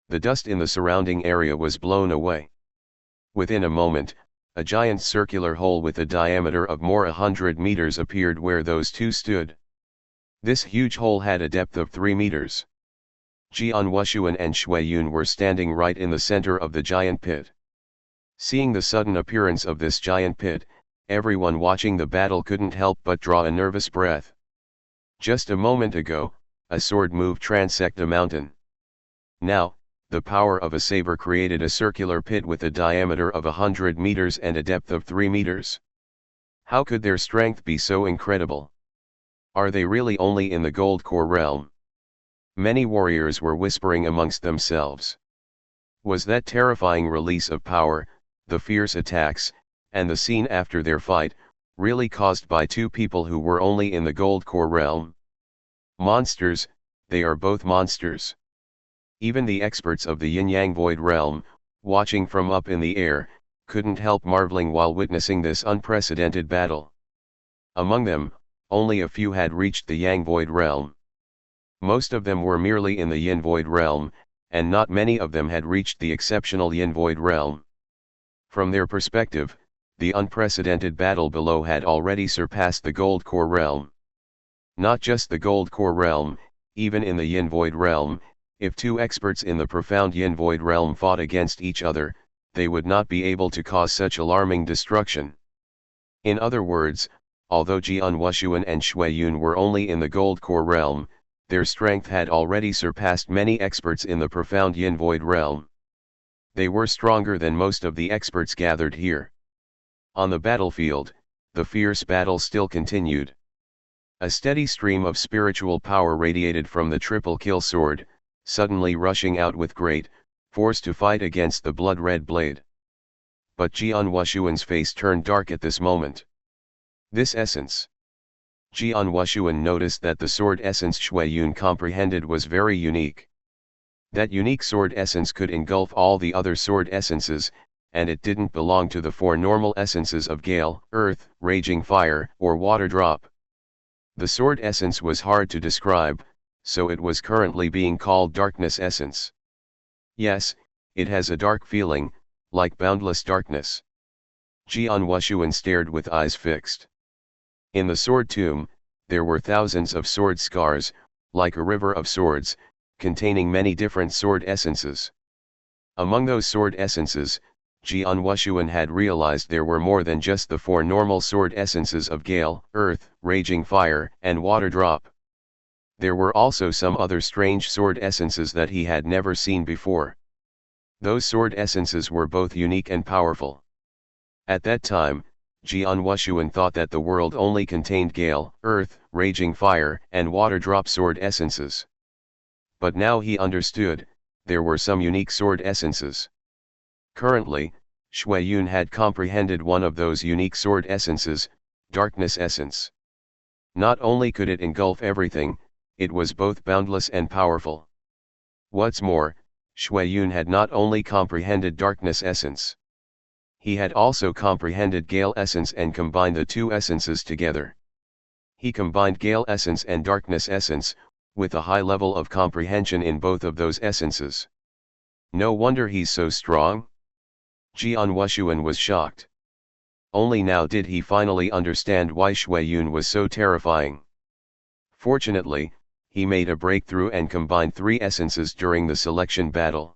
S1: The dust in the surrounding area was blown away. Within a moment, a giant circular hole with a diameter of more 100 meters appeared where those two stood. This huge hole had a depth of 3 meters. Jian Wushuang and Shui Yun were standing right in the center of the giant pit. Seeing the sudden appearance of this giant pit, everyone watching the battle couldn't help but draw a nervous breath. Just a moment ago, a sword move transect a mountain. Now, the power of a saber created a circular pit with a diameter of 100 meters and a depth of 3 meters. How could their strength be so incredible? Are they really only in the gold core realm? Many warriors were whispering amongst themselves. Was that terrifying release of power, the fierce attacks, and the scene after their fight, really caused by two people who were only in the gold core realm? Monsters, they are both monsters. Even the experts of the yin-yang void realm, watching from up in the air, couldn't help marveling while witnessing this unprecedented battle. Among them, only a few had reached the yang void realm. Most of them were merely in the yin void realm, and not many of them had reached the exceptional yin void realm. From their perspective, the unprecedented battle below had already surpassed the gold core realm. Not just the gold core realm, even in the yin void realm, if two experts in the profound yin void realm fought against each other, they would not be able to cause such alarming destruction. In other words, although Jian Wushuang and Shui Yun were only in the gold core realm, their strength had already surpassed many experts in the profound yin void realm. They were stronger than most of the experts gathered here. On the battlefield, the fierce battle still continued. A steady stream of spiritual power radiated from the triple kill sword, suddenly rushing out with great force to fight against the blood-red blade. But Jian Wushuang's face turned dark at this moment. This essence. Jian Wushuang noticed that the sword essence Shui Yun comprehended was very unique. That unique sword essence could engulf all the other sword essences, and it didn't belong to the four normal essences of gale, earth, raging fire, or water drop. The sword essence was hard to describe, so it was currently being called darkness essence. Yes, it has a dark feeling, like boundless darkness. Jian Wushuang stared with eyes fixed. In the sword tomb, there were thousands of sword scars, like a river of swords, containing many different sword essences. Among those sword essences, Jian Wushuang had realized there were more than just the four normal sword essences of gale, earth, raging fire, and water drop. There were also some other strange sword essences that he had never seen before. Those sword essences were both unique and powerful. At that time, Jian Wushuang thought that the world only contained gale, earth, raging fire, and water drop sword essences. But now he understood, there were some unique sword essences. Currently, Shui Yun had comprehended one of those unique sword essences, darkness essence. Not only could it engulf everything, it was both boundless and powerful. What's more, Shui Yun had not only comprehended darkness essence. He had also comprehended gale essence and combined the two essences together. He combined gale essence and darkness essence, with a high level of comprehension in both of those essences. No wonder he's so strong. Jian Wushuang was shocked. Only now did he finally understand why Shui Yun was so terrifying. Fortunately, he made a breakthrough and combined three essences during the selection battle.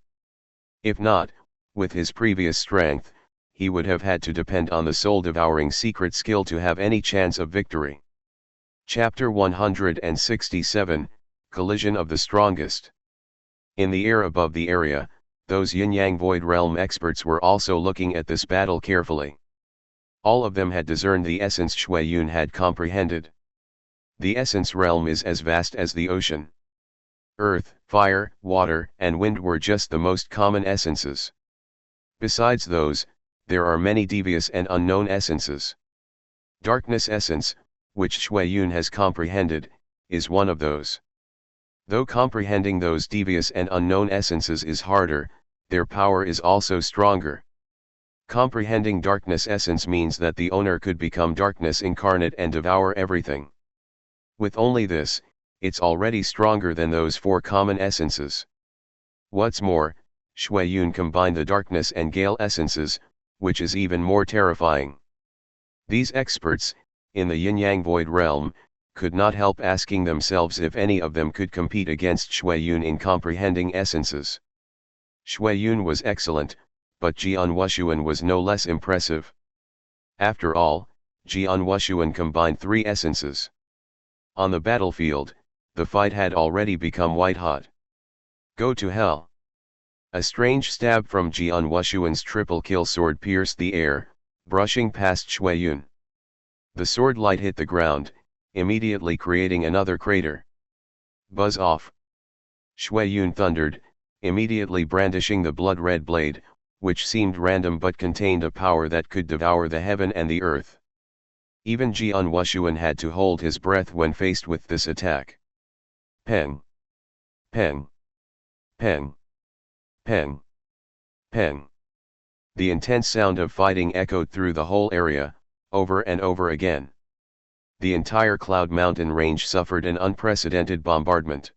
S1: If not, with his previous strength, he would have had to depend on the soul-devouring secret skill to have any chance of victory. Chapter 167, Collision of the Strongest. In the air above the area, those yin-yang void realm experts were also looking at this battle carefully. All of them had discerned the essence Shui Yun had comprehended. The essence realm is as vast as the ocean. Earth, fire, water, and wind were just the most common essences. Besides those, there are many devious and unknown essences. Darkness essence, which Shui Yun has comprehended, is one of those. Though comprehending those devious and unknown essences is harder, their power is also stronger. Comprehending darkness essence means that the owner could become darkness incarnate and devour everything. With only this, it's already stronger than those four common essences. What's more, Shui Yun combined the darkness and gale essences, which is even more terrifying. These experts, in the yin-yang void realm, could not help asking themselves if any of them could compete against Shui Yun in comprehending essences. Shui Yun was excellent, but Jian Wushuang was no less impressive. After all, Jian Wushuang combined three essences. On the battlefield, the fight had already become white-hot. Go to hell! A strange stab from Jian Wushuang's triple-kill sword pierced the air, brushing past Shui Yun. The sword light hit the ground, immediately creating another crater. Buzz off! Shui Yun thundered, immediately brandishing the blood-red blade, which seemed random but contained a power that could devour the heaven and the earth. Even Jian Wushuang had to hold his breath when faced with this attack. Peng! Peng! Peng! Peng! Peng! The intense sound of fighting echoed through the whole area, over and over again. The entire Cloud Mountain range suffered an unprecedented bombardment.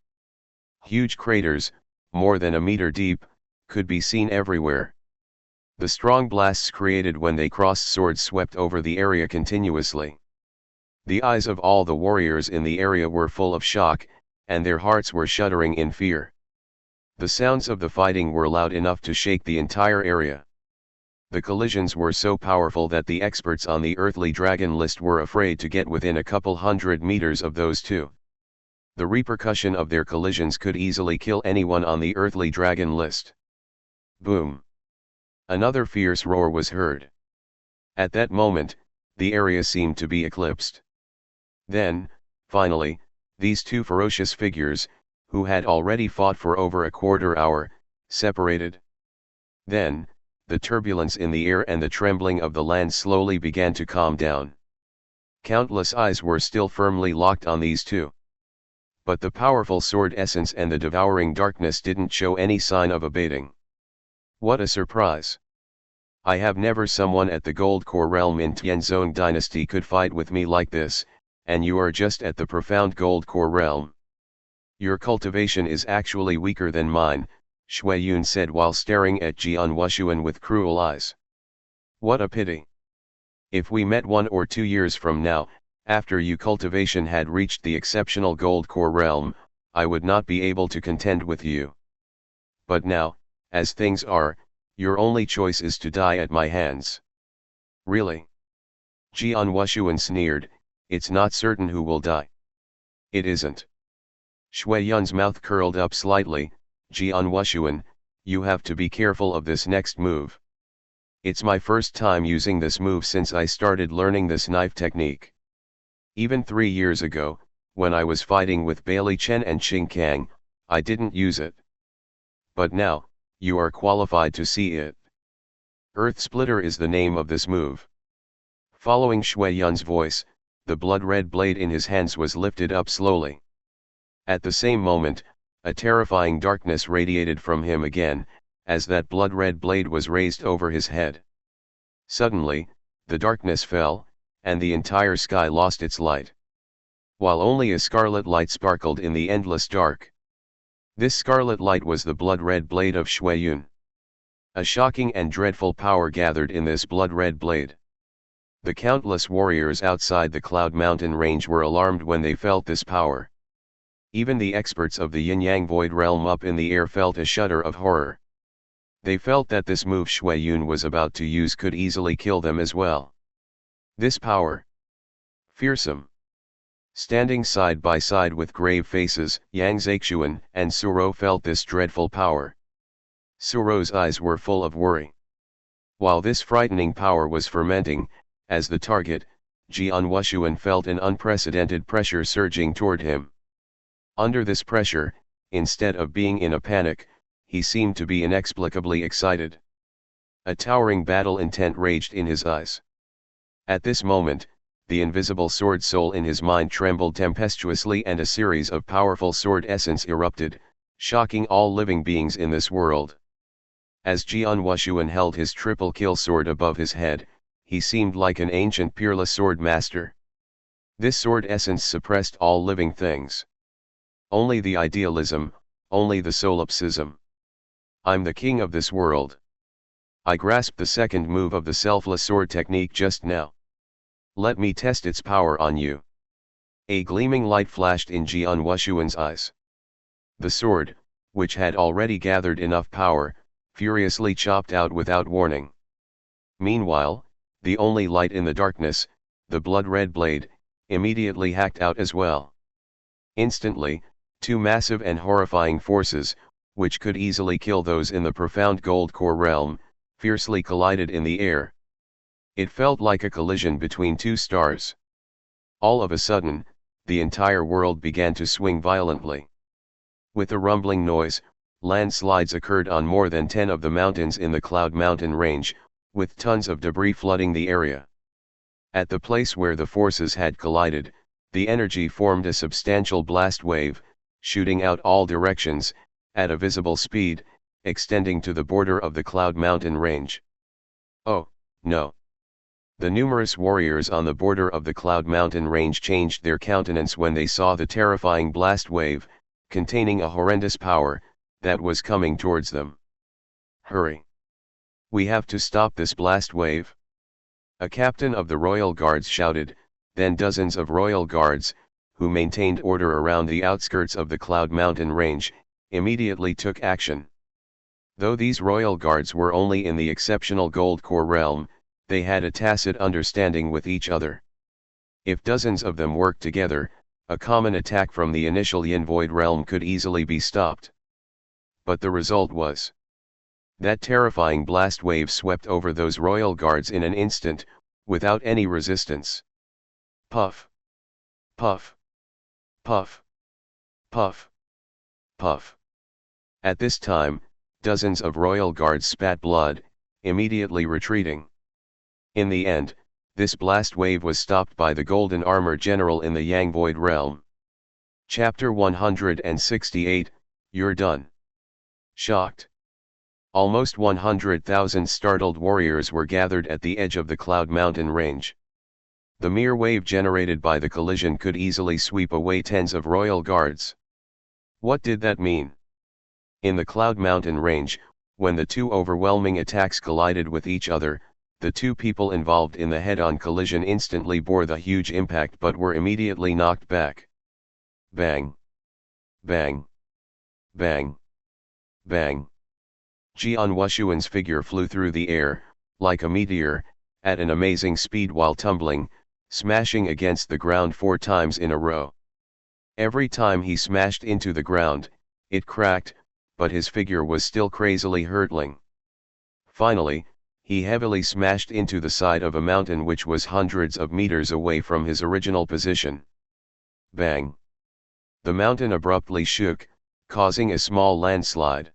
S1: Huge craters, more than a meter deep, could be seen everywhere. The strong blasts created when they crossed swords swept over the area continuously. The eyes of all the warriors in the area were full of shock, and their hearts were shuddering in fear. The sounds of the fighting were loud enough to shake the entire area. The collisions were so powerful that the experts on the earthly dragon list were afraid to get within a couple hundred meters of those two. The repercussion of their collisions could easily kill anyone on the earthly dragon list. Boom! Another fierce roar was heard. At that moment, the area seemed to be eclipsed. Then, finally, these two ferocious figures, who had already fought for over a quarter hour, separated. Then, the turbulence in the air and the trembling of the land slowly began to calm down. Countless eyes were still firmly locked on these two. But the powerful sword essence and the devouring darkness didn't show any sign of abating. What a surprise! I have never someone at the Gold Core realm in Tianzong dynasty could fight with me like this, and you are just at the profound Gold Core realm. Your cultivation is actually weaker than mine, Shui Yun said while staring at Jian Wushuang with cruel eyes. What a pity! If we met 1 or 2 years from now, after your cultivation had reached the exceptional Gold Core realm, I would not be able to contend with you. But now, as things are, your only choice is to die at my hands. Really? Jian Wushuang sneered, it's not certain who will die. It isn't. Shui Yun's mouth curled up slightly. Jian Wushuang, you have to be careful of this next move. It's my first time using this move since I started learning this knife technique. Even 3 years ago, when I was fighting with Bailey Chen and Qing Kang, I didn't use it. But now, you are qualified to see it. Earth Splitter is the name of this move. Following Shui Yun's voice, the blood-red blade in his hands was lifted up slowly. At the same moment, a terrifying darkness radiated from him again, as that blood-red blade was raised over his head. Suddenly, the darkness fell, and the entire sky lost its light, while only a scarlet light sparkled in the endless dark. This scarlet light was the blood-red blade of Shui Yun. A shocking and dreadful power gathered in this blood-red blade. The countless warriors outside the Cloud Mountain range were alarmed when they felt this power. Even the experts of the yin-yang void realm up in the air felt a shudder of horror. They felt that this move Shui Yun was about to use could easily kill them as well. This power. Fearsome. Standing side by side with grave faces, Yang Zexuan and Suro felt this dreadful power. Suro's eyes were full of worry. While this frightening power was fermenting, as the target, Jian Wushuang felt an unprecedented pressure surging toward him. Under this pressure, instead of being in a panic, he seemed to be inexplicably excited. A towering battle intent raged in his eyes. At this moment, the invisible sword soul in his mind trembled tempestuously and a series of powerful sword essence erupted, shocking all living beings in this world. As Jian Wushuang held his triple kill sword above his head, he seemed like an ancient peerless sword master. This sword essence suppressed all living things. Only the idealism, only the solipsism. I'm the king of this world. I grasped the second move of the selfless sword technique just now. Let me test its power on you. A gleaming light flashed in Jian Wushuang's eyes. The sword, which had already gathered enough power, furiously chopped out without warning. Meanwhile, the only light in the darkness, the blood-red blade, immediately hacked out as well. Instantly, two massive and horrifying forces, which could easily kill those in the profound gold core realm, fiercely collided in the air. It felt like a collision between two stars. All of a sudden, the entire world began to swing violently. With a rumbling noise, landslides occurred on more than 10 of the mountains in the Cloud Mountain range, with tons of debris flooding the area. At the place where the forces had collided, the energy formed a substantial blast wave, shooting out all directions, at a visible speed, extending to the border of the Cloud Mountain range. Oh, no. The numerous warriors on the border of the Cloud Mountain range changed their countenance when they saw the terrifying blast wave, containing a horrendous power, that was coming towards them. Hurry! We have to stop this blast wave. A captain of the royal guards shouted, then dozens of royal guards, who maintained order around the outskirts of the Cloud Mountain range, immediately took action. Though these royal guards were only in the exceptional gold core realm, they had a tacit understanding with each other. If dozens of them worked together, a common attack from the initial Yin Void realm could easily be stopped. But the result was that terrifying blast wave swept over those royal guards in an instant, without any resistance. Puff! Puff! Puff! Puff! Puff! At this time, dozens of royal guards spat blood, immediately retreating. In the end, this blast wave was stopped by the golden armor general in the Yang Void realm. Chapter 168, You're done. Shocked. Almost 100,000 startled warriors were gathered at the edge of the Cloud Mountain range. The mere wave generated by the collision could easily sweep away tens of royal guards. What did that mean? In the Cloud Mountain range, when the two overwhelming attacks collided with each other, the two people involved in the head-on collision instantly bore the huge impact but were immediately knocked back. Bang! Bang! Bang! Bang! Jian Wushuang's figure flew through the air, like a meteor, at an amazing speed while tumbling, smashing against the ground 4 times in a row. Every time he smashed into the ground, it cracked, but his figure was still crazily hurtling. Finally, he heavily smashed into the side of a mountain which was hundreds of meters away from his original position. Bang! The mountain abruptly shook, causing a small landslide.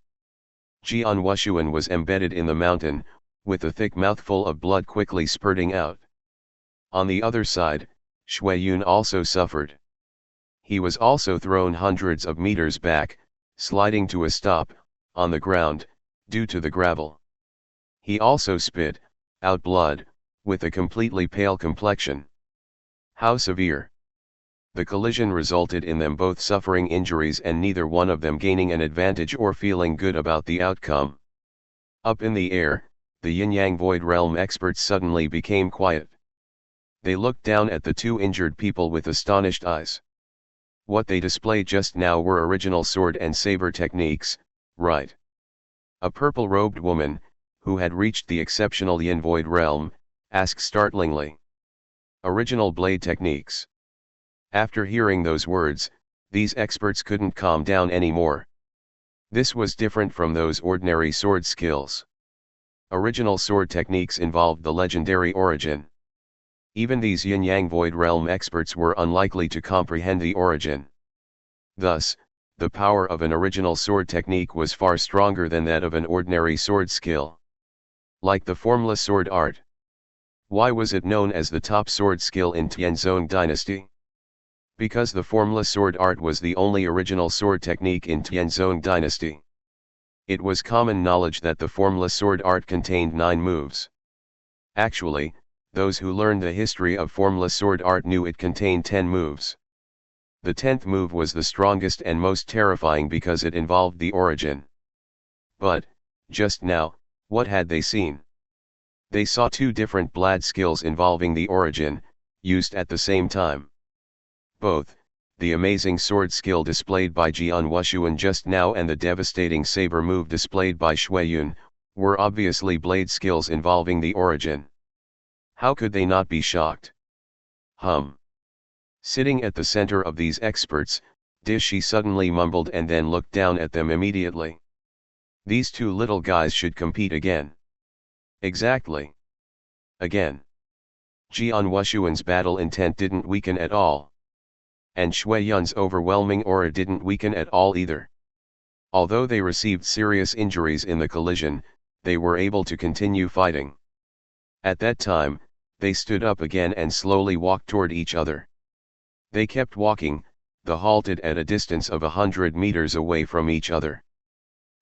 S1: Jian Wushuang was embedded in the mountain, with a thick mouthful of blood quickly spurting out. On the other side, Shui Yun also suffered. He was also thrown hundreds of meters back, sliding to a stop, on the ground, due to the gravel. He also spit out blood, with a completely pale complexion. How severe! The collision resulted in them both suffering injuries and neither one of them gaining an advantage or feeling good about the outcome. Up in the air, the Yin-Yang Void Realm experts suddenly became quiet. They looked down at the two injured people with astonished eyes. What they displayed just now were original sword and saber techniques, right? A purple-robed woman, who had reached the exceptional Yin Void realm, asked startlingly. Original blade techniques. After hearing those words, these experts couldn't calm down anymore. This was different from those ordinary sword skills. Original sword techniques involved the legendary origin. Even these Yin-Yang Void realm experts were unlikely to comprehend the origin. Thus, the power of an original sword technique was far stronger than that of an ordinary sword skill. Like the formless sword art. Why was it known as the top sword skill in Tianzong dynasty? Because the formless sword art was the only original sword technique in Tianzong dynasty. It was common knowledge that the formless sword art contained 9 moves. Actually, those who learned the history of formless sword art knew it contained 10 moves. The 10th move was the strongest and most terrifying because it involved the origin. But, just now, what had they seen? They saw 2 different blade skills involving the origin, used at the same time. Both, the amazing sword skill displayed by Jian Wushuang just now and the devastating saber move displayed by Shui Yun, were obviously blade skills involving the origin. How could they not be shocked? Sitting at the center of these experts, Dishi suddenly mumbled and then looked down at them immediately. These 2 little guys should compete again. Exactly. Again. Jian Wushuang's battle intent didn't weaken at all. And Shui Yun's overwhelming aura didn't weaken at all either. Although they received serious injuries in the collision, they were able to continue fighting. At that time, they stood up again and slowly walked toward each other. They kept walking, they halted at a distance of 100 meters away from each other.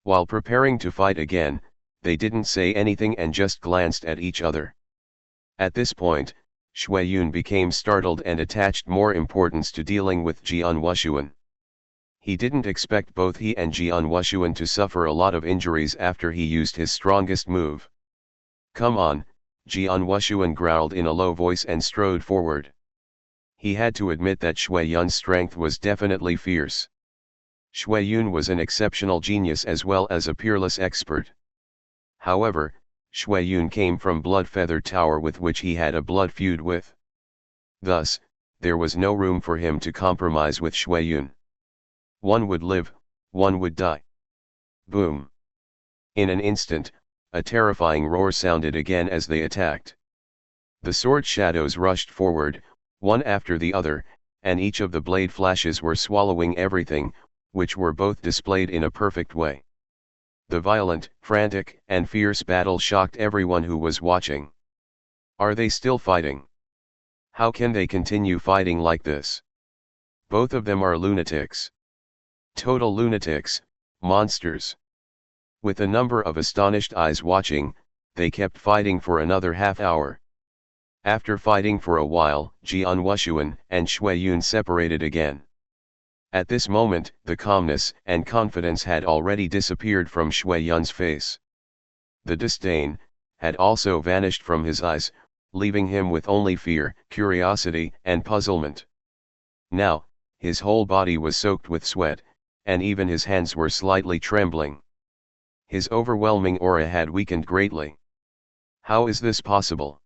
S1: While preparing to fight again, they didn't say anything and just glanced at each other. At this point, Shui Yun became startled and attached more importance to dealing with Jian Wushuang. He didn't expect both he and Jian Wushuang to suffer a lot of injuries after he used his strongest move. Come on, Jian Wushuang growled in a low voice and strode forward. He had to admit that Shui Yun's strength was definitely fierce. Shui Yun was an exceptional genius as well as a peerless expert. However, Shui Yun came from Blood Feather Tower with which he had a blood feud with. Thus, there was no room for him to compromise with Shui Yun. One would live, one would die. Boom. In an instant, a terrifying roar sounded again as they attacked. The sword shadows rushed forward, one after the other, and each of the blade flashes were swallowing everything, which were both displayed in a perfect way. The violent, frantic, and fierce battle shocked everyone who was watching. Are they still fighting? How can they continue fighting like this? Both of them are lunatics. Total lunatics, monsters. With a number of astonished eyes watching, they kept fighting for another half hour. After fighting for a while, Jian Wushuang and Shui Yun separated again. At this moment, the calmness and confidence had already disappeared from Shui Yun's face. The disdain had also vanished from his eyes, leaving him with only fear, curiosity, and puzzlement. Now, his whole body was soaked with sweat, and even his hands were slightly trembling. His overwhelming aura had weakened greatly. How is this possible?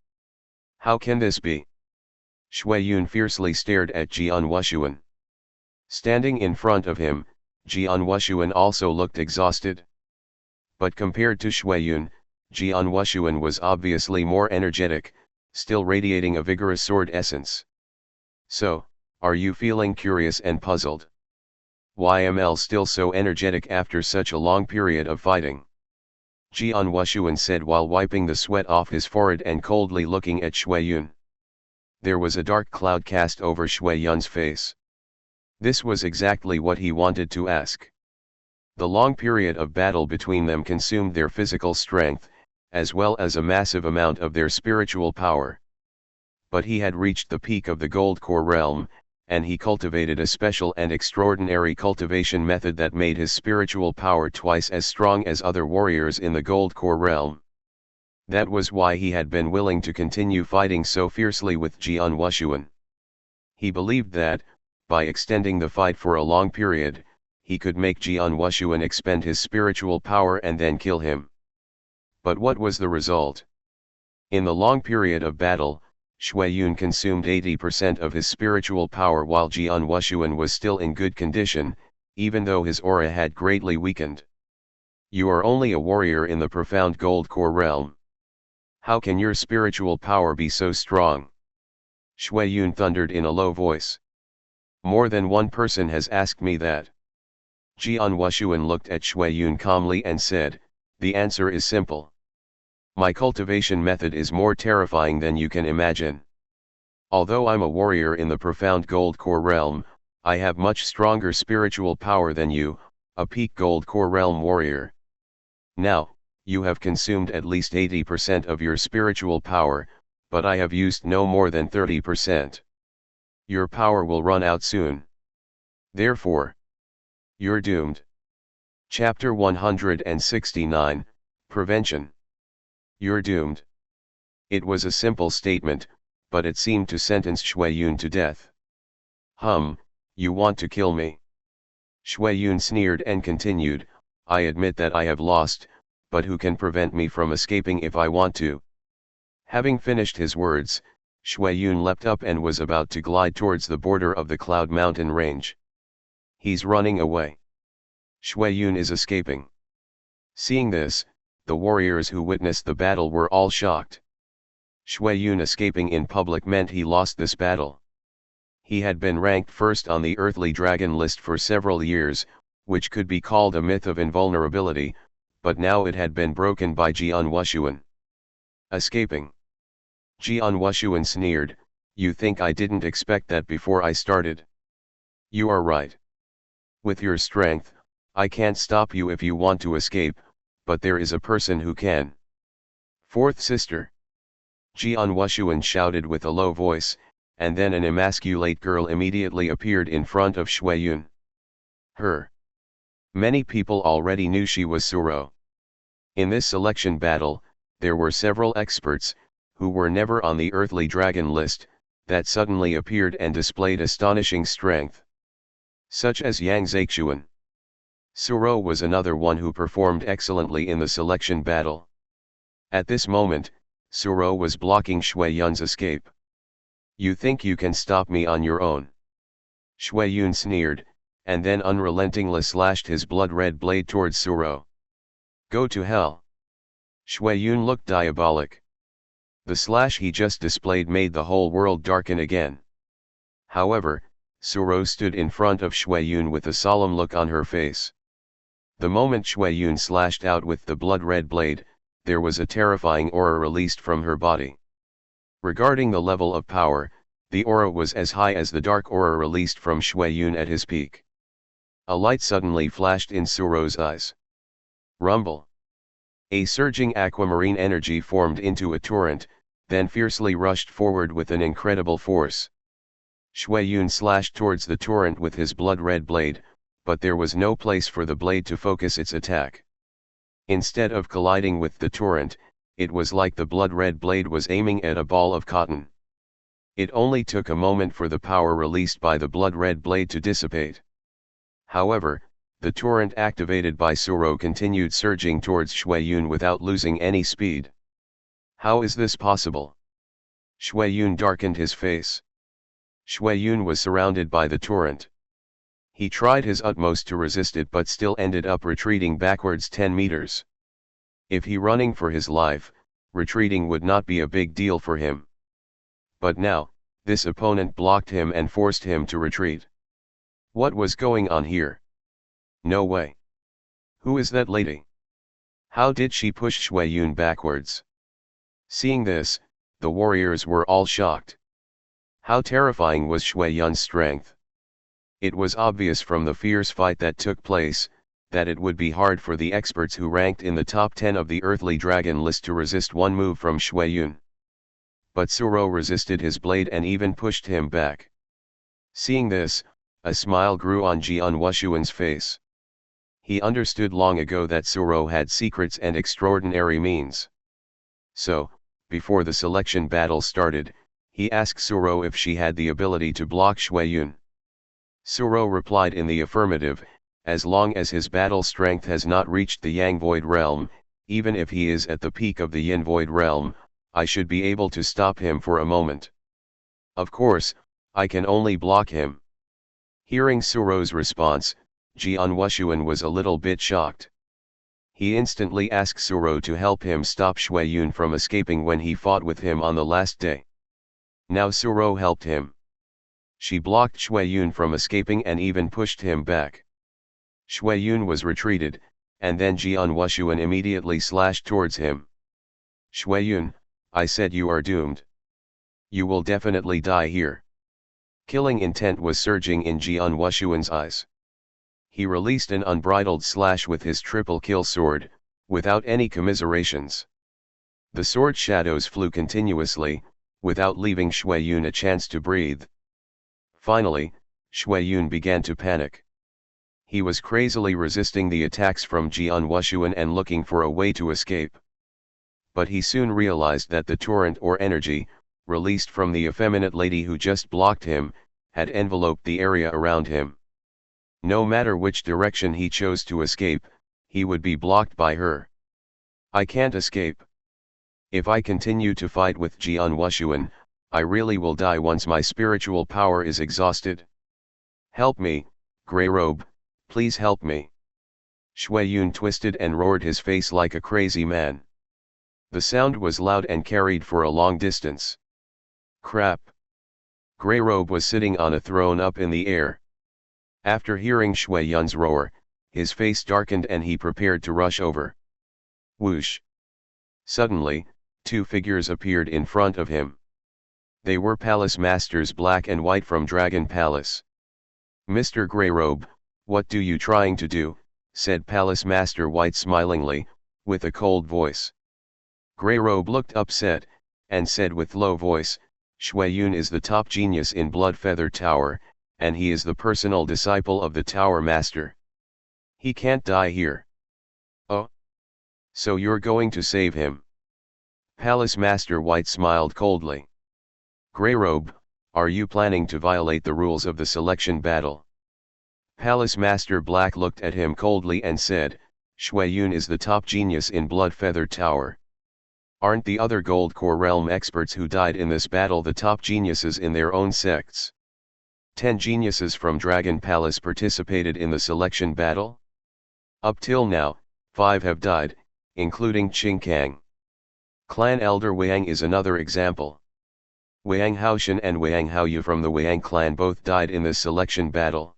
S1: How can this be? Shui Yun fiercely stared at Jian Wushuang. Standing in front of him, Jian Wushuang also looked exhausted. But compared to Shui Yun, Jian Wushuang was obviously more energetic, still radiating a vigorous sword essence. So, are you feeling curious and puzzled? Why am I still so energetic after such a long period of fighting? Jian Wushuang said while wiping the sweat off his forehead and coldly looking at Shui Yun. There was a dark cloud cast over Shui Yun's face. This was exactly what he wanted to ask. The long period of battle between them consumed their physical strength, as well as a massive amount of their spiritual power. But he had reached the peak of the Gold Core realm, and he cultivated a special and extraordinary cultivation method that made his spiritual power twice as strong as other warriors in the Gold Core realm. That was why he had been willing to continue fighting so fiercely with Jian Wushuang. He believed that, by extending the fight for a long period, he could make Jian Wushuang expend his spiritual power and then kill him. But what was the result? In the long period of battle, Shui Yun consumed 80% of his spiritual power while Jian Wushuang was still in good condition, even though his aura had greatly weakened. You are only a warrior in the profound Gold Core realm. How can your spiritual power be so strong? Shui Yun thundered in a low voice. More than one person has asked me that. Jian Wushuang looked at Shui Yun calmly and said, the answer is simple. My cultivation method is more terrifying than you can imagine. Although I'm a warrior in the profound Gold Core realm, I have much stronger spiritual power than you, a peak Gold Core realm warrior. Now, you have consumed at least 80% of your spiritual power, but I have used no more than 30%. Your power will run out soon. Therefore, you're doomed. Chapter 169, Prevention. You're doomed. It was a simple statement, but it seemed to sentence Shui-Yun to death. You want to kill me? Shui-Yun sneered and continued, I admit that I have lost, but who can prevent me from escaping if I want to? Having finished his words, Shui-Yun leapt up and was about to glide towards the border of the Cloud Mountain range. He's running away. Shui-Yun is escaping. Seeing this, the warriors who witnessed the battle were all shocked. Shui-Yun escaping in public meant he lost this battle. He had been ranked first on the earthly dragon list for several years, which could be called a myth of invulnerability, but now it had been broken by Jian Wushuang. Escaping. Jian Wushuang sneered, you think I didn't expect that before I started? You are right. With your strength, I can't stop you if you want to escape, but there is a person who can. Fourth sister. Jian Wushuang shouted with a low voice, and then an emasculate girl immediately appeared in front of Shui-Yun. Her. Many people already knew she was Suro. In this selection battle, there were several experts, who were never on the earthly dragon list, that suddenly appeared and displayed astonishing strength. Such as Yang Zexuan. Suro was another one who performed excellently in the selection battle. At this moment, Suro was blocking Shui-Yun's escape. You think you can stop me on your own? Shui-Yun sneered, and then unrelentingly slashed his blood-red blade towards Suro. Go to hell. Shui-Yun looked diabolic. The slash he just displayed made the whole world darken again. However, Suro stood in front of Shui-Yun with a solemn look on her face. The moment Shui-Yun slashed out with the blood-red blade, there was a terrifying aura released from her body. Regarding the level of power, the aura was as high as the dark aura released from Shui-Yun at his peak. A light suddenly flashed in Suro's eyes. Rumble. A surging aquamarine energy formed into a torrent, then fiercely rushed forward with an incredible force. Shui-Yun slashed towards the torrent with his blood-red blade, but there was no place for the blade to focus its attack. Instead of colliding with the torrent, it was like the blood-red blade was aiming at a ball of cotton. It only took a moment for the power released by the blood-red blade to dissipate. However, the torrent activated by Suro continued surging towards Shui-Yun without losing any speed. How is this possible? Shui-Yun darkened his face. Shui-Yun was surrounded by the torrent. He tried his utmost to resist it but still ended up retreating backwards 10 meters. If he running for his life, retreating would not be a big deal for him. But now, this opponent blocked him and forced him to retreat. What was going on here? No way. Who is that lady? How did she push Shui-Yun backwards? Seeing this, the warriors were all shocked. How terrifying was Shui-Yun's strength. It was obvious from the fierce fight that took place, that it would be hard for the experts who ranked in the top 10 of the earthly dragon list to resist one move from Shui-Yun. But Suro resisted his blade and even pushed him back. Seeing this, a smile grew on Jian Wushuang's face. He understood long ago that Suro had secrets and extraordinary means. So, before the selection battle started, he asked Suro if she had the ability to block Shui-Yun. Suro replied in the affirmative, as long as his battle strength has not reached the Yang Void Realm, even if he is at the peak of the Yin Void Realm, I should be able to stop him for a moment. Of course, I can only block him. Hearing Suro's response, Jian Wushuang was a little bit shocked. He instantly asked Suro to help him stop Shui-Yun from escaping when he fought with him on the last day. Now Suro helped him. She blocked Shui-Yun from escaping and even pushed him back. Shui-Yun was retreated, and then Jian Wushuang immediately slashed towards him. Shui-Yun, I said you are doomed. You will definitely die here. Killing intent was surging in Jian Wushuang's eyes. He released an unbridled slash with his triple kill sword, without any commiserations. The sword shadows flew continuously, without leaving Shui Yun a chance to breathe. Finally, Shui Yun began to panic. He was crazily resisting the attacks from Jian Wushuang and looking for a way to escape. But he soon realized that the torrent or energy, released from the effeminate lady who just blocked him, had enveloped the area around him. No matter which direction he chose to escape, he would be blocked by her. I can't escape. If I continue to fight with Jian Wushuang, I really will die once my spiritual power is exhausted. Help me, Grey Robe, please help me. Shui Yun twisted and roared his face like a crazy man. The sound was loud and carried for a long distance. Crap! Grey Robe was sitting on a throne up in the air. After hearing Shui Yun's roar, his face darkened and he prepared to rush over. Whoosh! Suddenly, two figures appeared in front of him. They were Palace Masters Black and White from Dragon Palace. Mr. Grey Robe, what do you trying to do? Said Palace Master White smilingly, with a cold voice. Grey Robe looked upset, and said with low voice, Shui Yun is the top genius in Blood Feather Tower, and he is the personal disciple of the Tower Master. He can't die here. Oh? So you're going to save him? Palace Master White smiled coldly. Grey Robe, are you planning to violate the rules of the selection battle? Palace Master Black looked at him coldly and said, Shui Yun is the top genius in Blood Feather Tower. Aren't the other Gold Core Realm experts who died in this battle the top geniuses in their own sects? 10 geniuses from Dragon Palace participated in the selection battle? Up till now, 5 have died, including Qing Kang. Clan Elder Wang is another example. Wang Haoshan and Wang Haoyu from the Wang clan both died in this selection battle.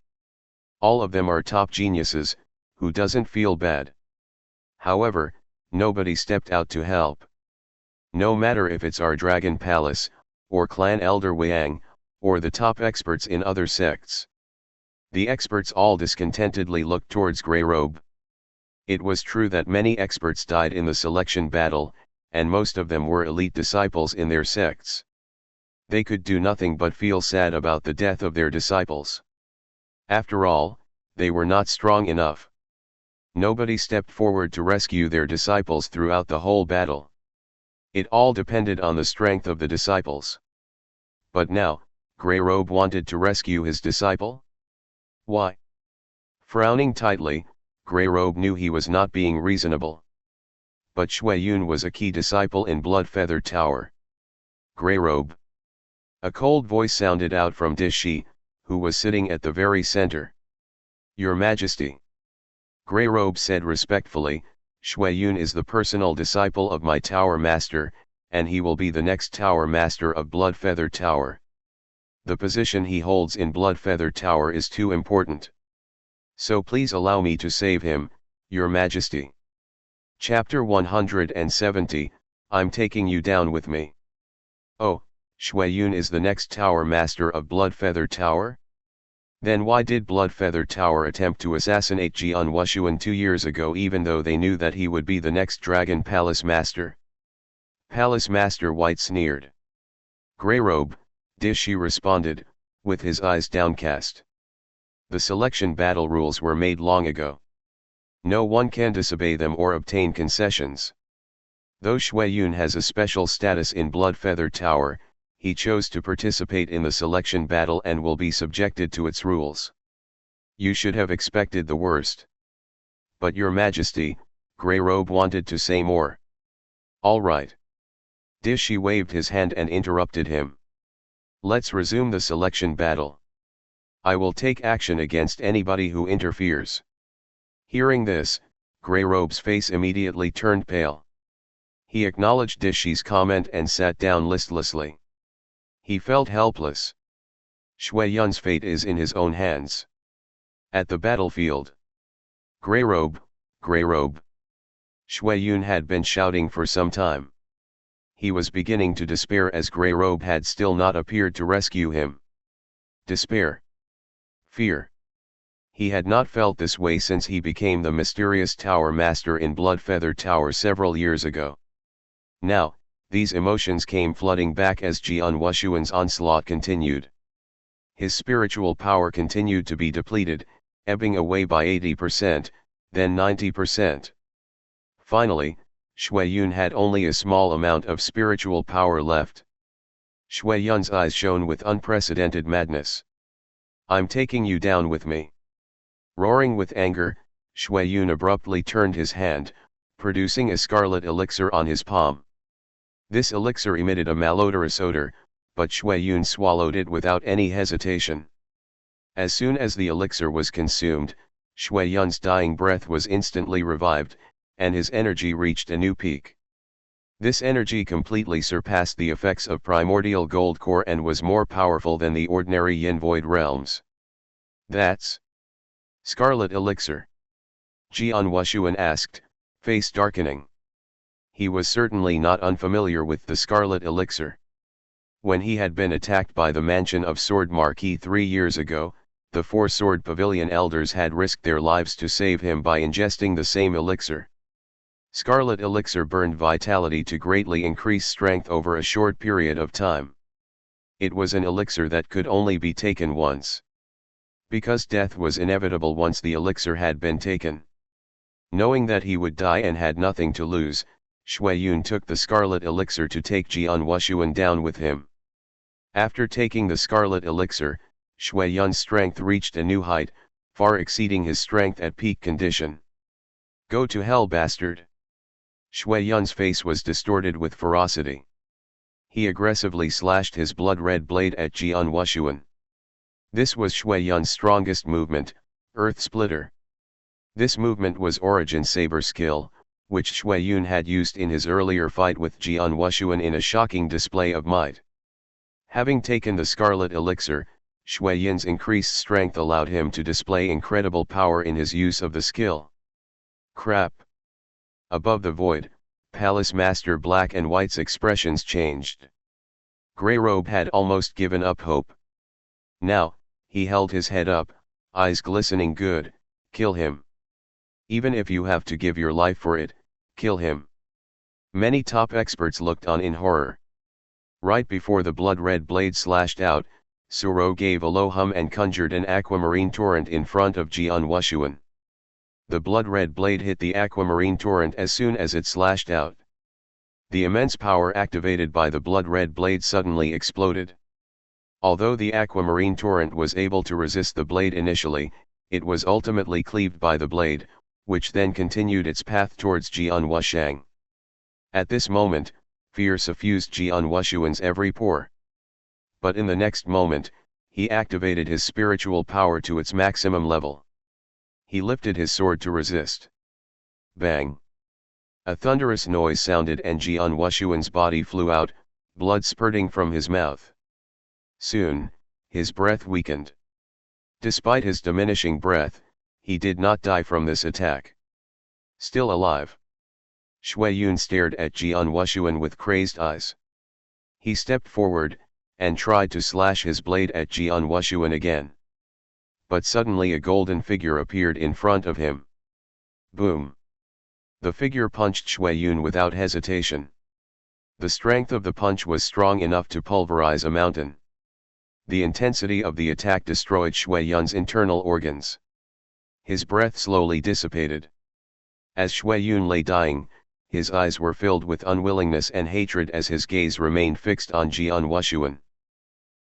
S1: All of them are top geniuses, who doesn't feel bad. However, nobody stepped out to help. No matter if it's our Dragon Palace, or Clan Elder Wang, or the top experts in other sects. The experts all discontentedly looked towards Grey Robe. It was true that many experts died in the selection battle, and most of them were elite disciples in their sects. They could do nothing but feel sad about the death of their disciples. After all, they were not strong enough. Nobody stepped forward to rescue their disciples throughout the whole battle. It all depended on the strength of the disciples. But now, Grey Robe wanted to rescue his disciple? Why? Frowning tightly, Grey Robe knew he was not being reasonable. But Shui Yun was a key disciple in Blood Feather Tower. Grey Robe. A cold voice sounded out from Dishi, who was sitting at the very center. Your Majesty. Grey Robe said respectfully, Shui Yun is the personal disciple of my Tower Master, and he will be the next Tower Master of Blood Feather Tower. The position he holds in Blood Feather Tower is too important. So please allow me to save him, Your Majesty. Chapter 170, I'm taking you down with me. Oh, Shui Yun is the next Tower Master of Blood Feather Tower? Then why did Blood Feather Tower attempt to assassinate Jian Wushuang 2 years ago even though they knew that he would be the next Dragon Palace Master? Palace Master White sneered. Grey Robe, Dishi responded, with his eyes downcast. The selection battle rules were made long ago. No one can disobey them or obtain concessions. Though Shui Yun has a special status in Blood Feather Tower, he chose to participate in the selection battle and will be subjected to its rules. You should have expected the worst. But Your Majesty, Grey Robe wanted to say more. All right. Dishi waved his hand and interrupted him. Let's resume the selection battle. I will take action against anybody who interferes. Hearing this, Grey Robe's face immediately turned pale. He acknowledged Dishi's comment and sat down listlessly. He felt helpless. Shui Yun's fate is in his own hands. At the battlefield. Grey Robe, Grey Robe. Shui Yun had been shouting for some time. He was beginning to despair as Grey Robe had still not appeared to rescue him. Despair. Fear. He had not felt this way since he became the mysterious Tower Master in Bloodfeather Tower several years ago. Now, these emotions came flooding back as Jian Wushuang's onslaught continued. His spiritual power continued to be depleted, ebbing away by 80%, then 90%. Finally, Shui Yun had only a small amount of spiritual power left. Shui Yun's eyes shone with unprecedented madness. "I'm taking you down with me." Roaring with anger, Shui Yun abruptly turned his hand, producing a scarlet elixir on his palm. This elixir emitted a malodorous odor, but Shui Yun swallowed it without any hesitation. As soon as the elixir was consumed, Shui Yun's dying breath was instantly revived, and his energy reached a new peak. This energy completely surpassed the effects of primordial gold core and was more powerful than the ordinary yin void realms. "That's Scarlet Elixir?" Jian Wushuang asked, face darkening. He was certainly not unfamiliar with the Scarlet Elixir. When he had been attacked by the mansion of Sword Marquis 3 years ago, the 4 Sword Pavilion elders had risked their lives to save him by ingesting the same elixir. Scarlet Elixir burned vitality to greatly increase strength over a short period of time. It was an elixir that could only be taken once. Because death was inevitable once the elixir had been taken. Knowing that he would die and had nothing to lose, Shui Yun took the Scarlet Elixir to take Jian Wushuang down with him. After taking the Scarlet Elixir, Shui Yun's strength reached a new height, far exceeding his strength at peak condition. "Go to hell, bastard!" Shui Yun's face was distorted with ferocity. He aggressively slashed his blood-red blade at Jian Wushuang. This was Shui Yun's strongest movement, Earth Splitter. This movement was Origin Saber skill, which Shui Yun had used in his earlier fight with Jian Wushuang in a shocking display of might. Having taken the Scarlet Elixir, Shui Yun's increased strength allowed him to display incredible power in his use of the skill. Crap! Above the void, Palace Master Black and White's expressions changed. Grey Robe had almost given up hope. Now, he held his head up, eyes glistening. "Good, kill him. Even if you have to give your life for it, kill him." Many top experts looked on in horror. Right before the blood-red blade slashed out, Suro gave a low hum and conjured an aquamarine torrent in front of Jian Wushuang. The blood-red blade hit the aquamarine torrent as soon as it slashed out. The immense power activated by the blood-red blade suddenly exploded. Although the aquamarine torrent was able to resist the blade initially, it was ultimately cleaved by the blade, which then continued its path towards Jian Wushuang. At this moment, fear suffused Jian Wushuang's every pore. But in the next moment, he activated his spiritual power to its maximum level. He lifted his sword to resist. Bang! A thunderous noise sounded and Jian Wushuang's body flew out, blood spurting from his mouth. Soon, his breath weakened. Despite his diminishing breath, he did not die from this attack. Still alive. Shui Yun stared at Jian Wushuang with crazed eyes. He stepped forward, and tried to slash his blade at Jian Wushuang again. But suddenly a golden figure appeared in front of him. Boom! The figure punched Shui Yun without hesitation. The strength of the punch was strong enough to pulverize a mountain. The intensity of the attack destroyed Shui Yun's internal organs. His breath slowly dissipated. As Shui Yun lay dying, his eyes were filled with unwillingness and hatred as his gaze remained fixed on Jian Wushuang.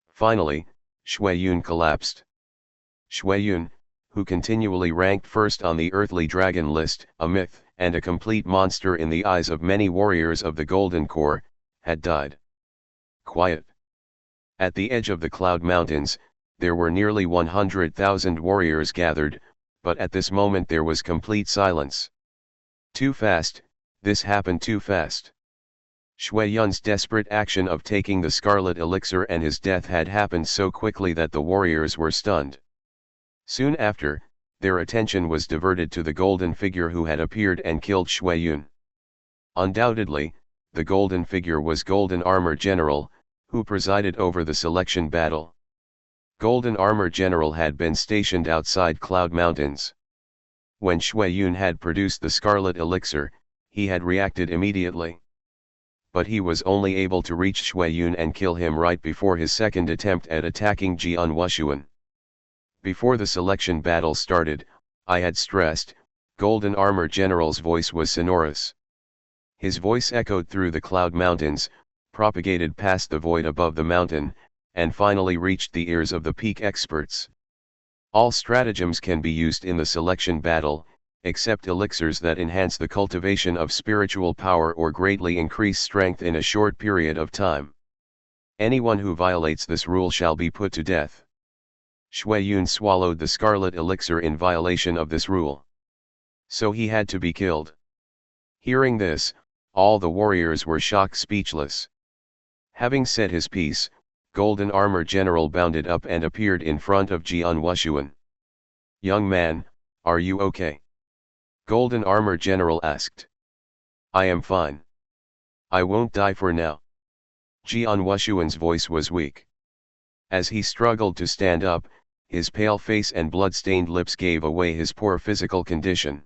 S1: Finally, Shui Yun collapsed. Shui Yun, who continually ranked first on the earthly dragon list, a myth, and a complete monster in the eyes of many warriors of the Golden Core, had died. Quiet. At the edge of the Cloud Mountains, there were nearly 100,000 warriors gathered, but at this moment there was complete silence. Too fast, this happened too fast. Shui Yun's desperate action of taking the Scarlet Elixir and his death had happened so quickly that the warriors were stunned. Soon after, their attention was diverted to the golden figure who had appeared and killed Shui Yun. Undoubtedly, the golden figure was Golden Armor General, who presided over the selection battle. Golden Armor General had been stationed outside Cloud Mountains. When Shui Yun had produced the Scarlet Elixir, he had reacted immediately. But he was only able to reach Shui Yun and kill him right before his second attempt at attacking Jian Wushuang. Before the selection battle started, I had stressed, Golden Armor General's voice was sonorous. His voice echoed through the Cloud Mountains, propagated past the void above the mountain, and finally reached the ears of the peak experts. All stratagems can be used in the selection battle, except elixirs that enhance the cultivation of spiritual power or greatly increase strength in a short period of time. Anyone who violates this rule shall be put to death. Shui Yun swallowed the scarlet elixir in violation of this rule. So he had to be killed. Hearing this, all the warriors were shocked speechless. Having said his piece, Golden Armor General bounded up and appeared in front of Jian Wushuang. "Young man, are you okay?" Golden Armor General asked. "I am fine. I won't die for now." Jian Wushuang's voice was weak. As he struggled to stand up, his pale face and blood-stained lips gave away his poor physical condition.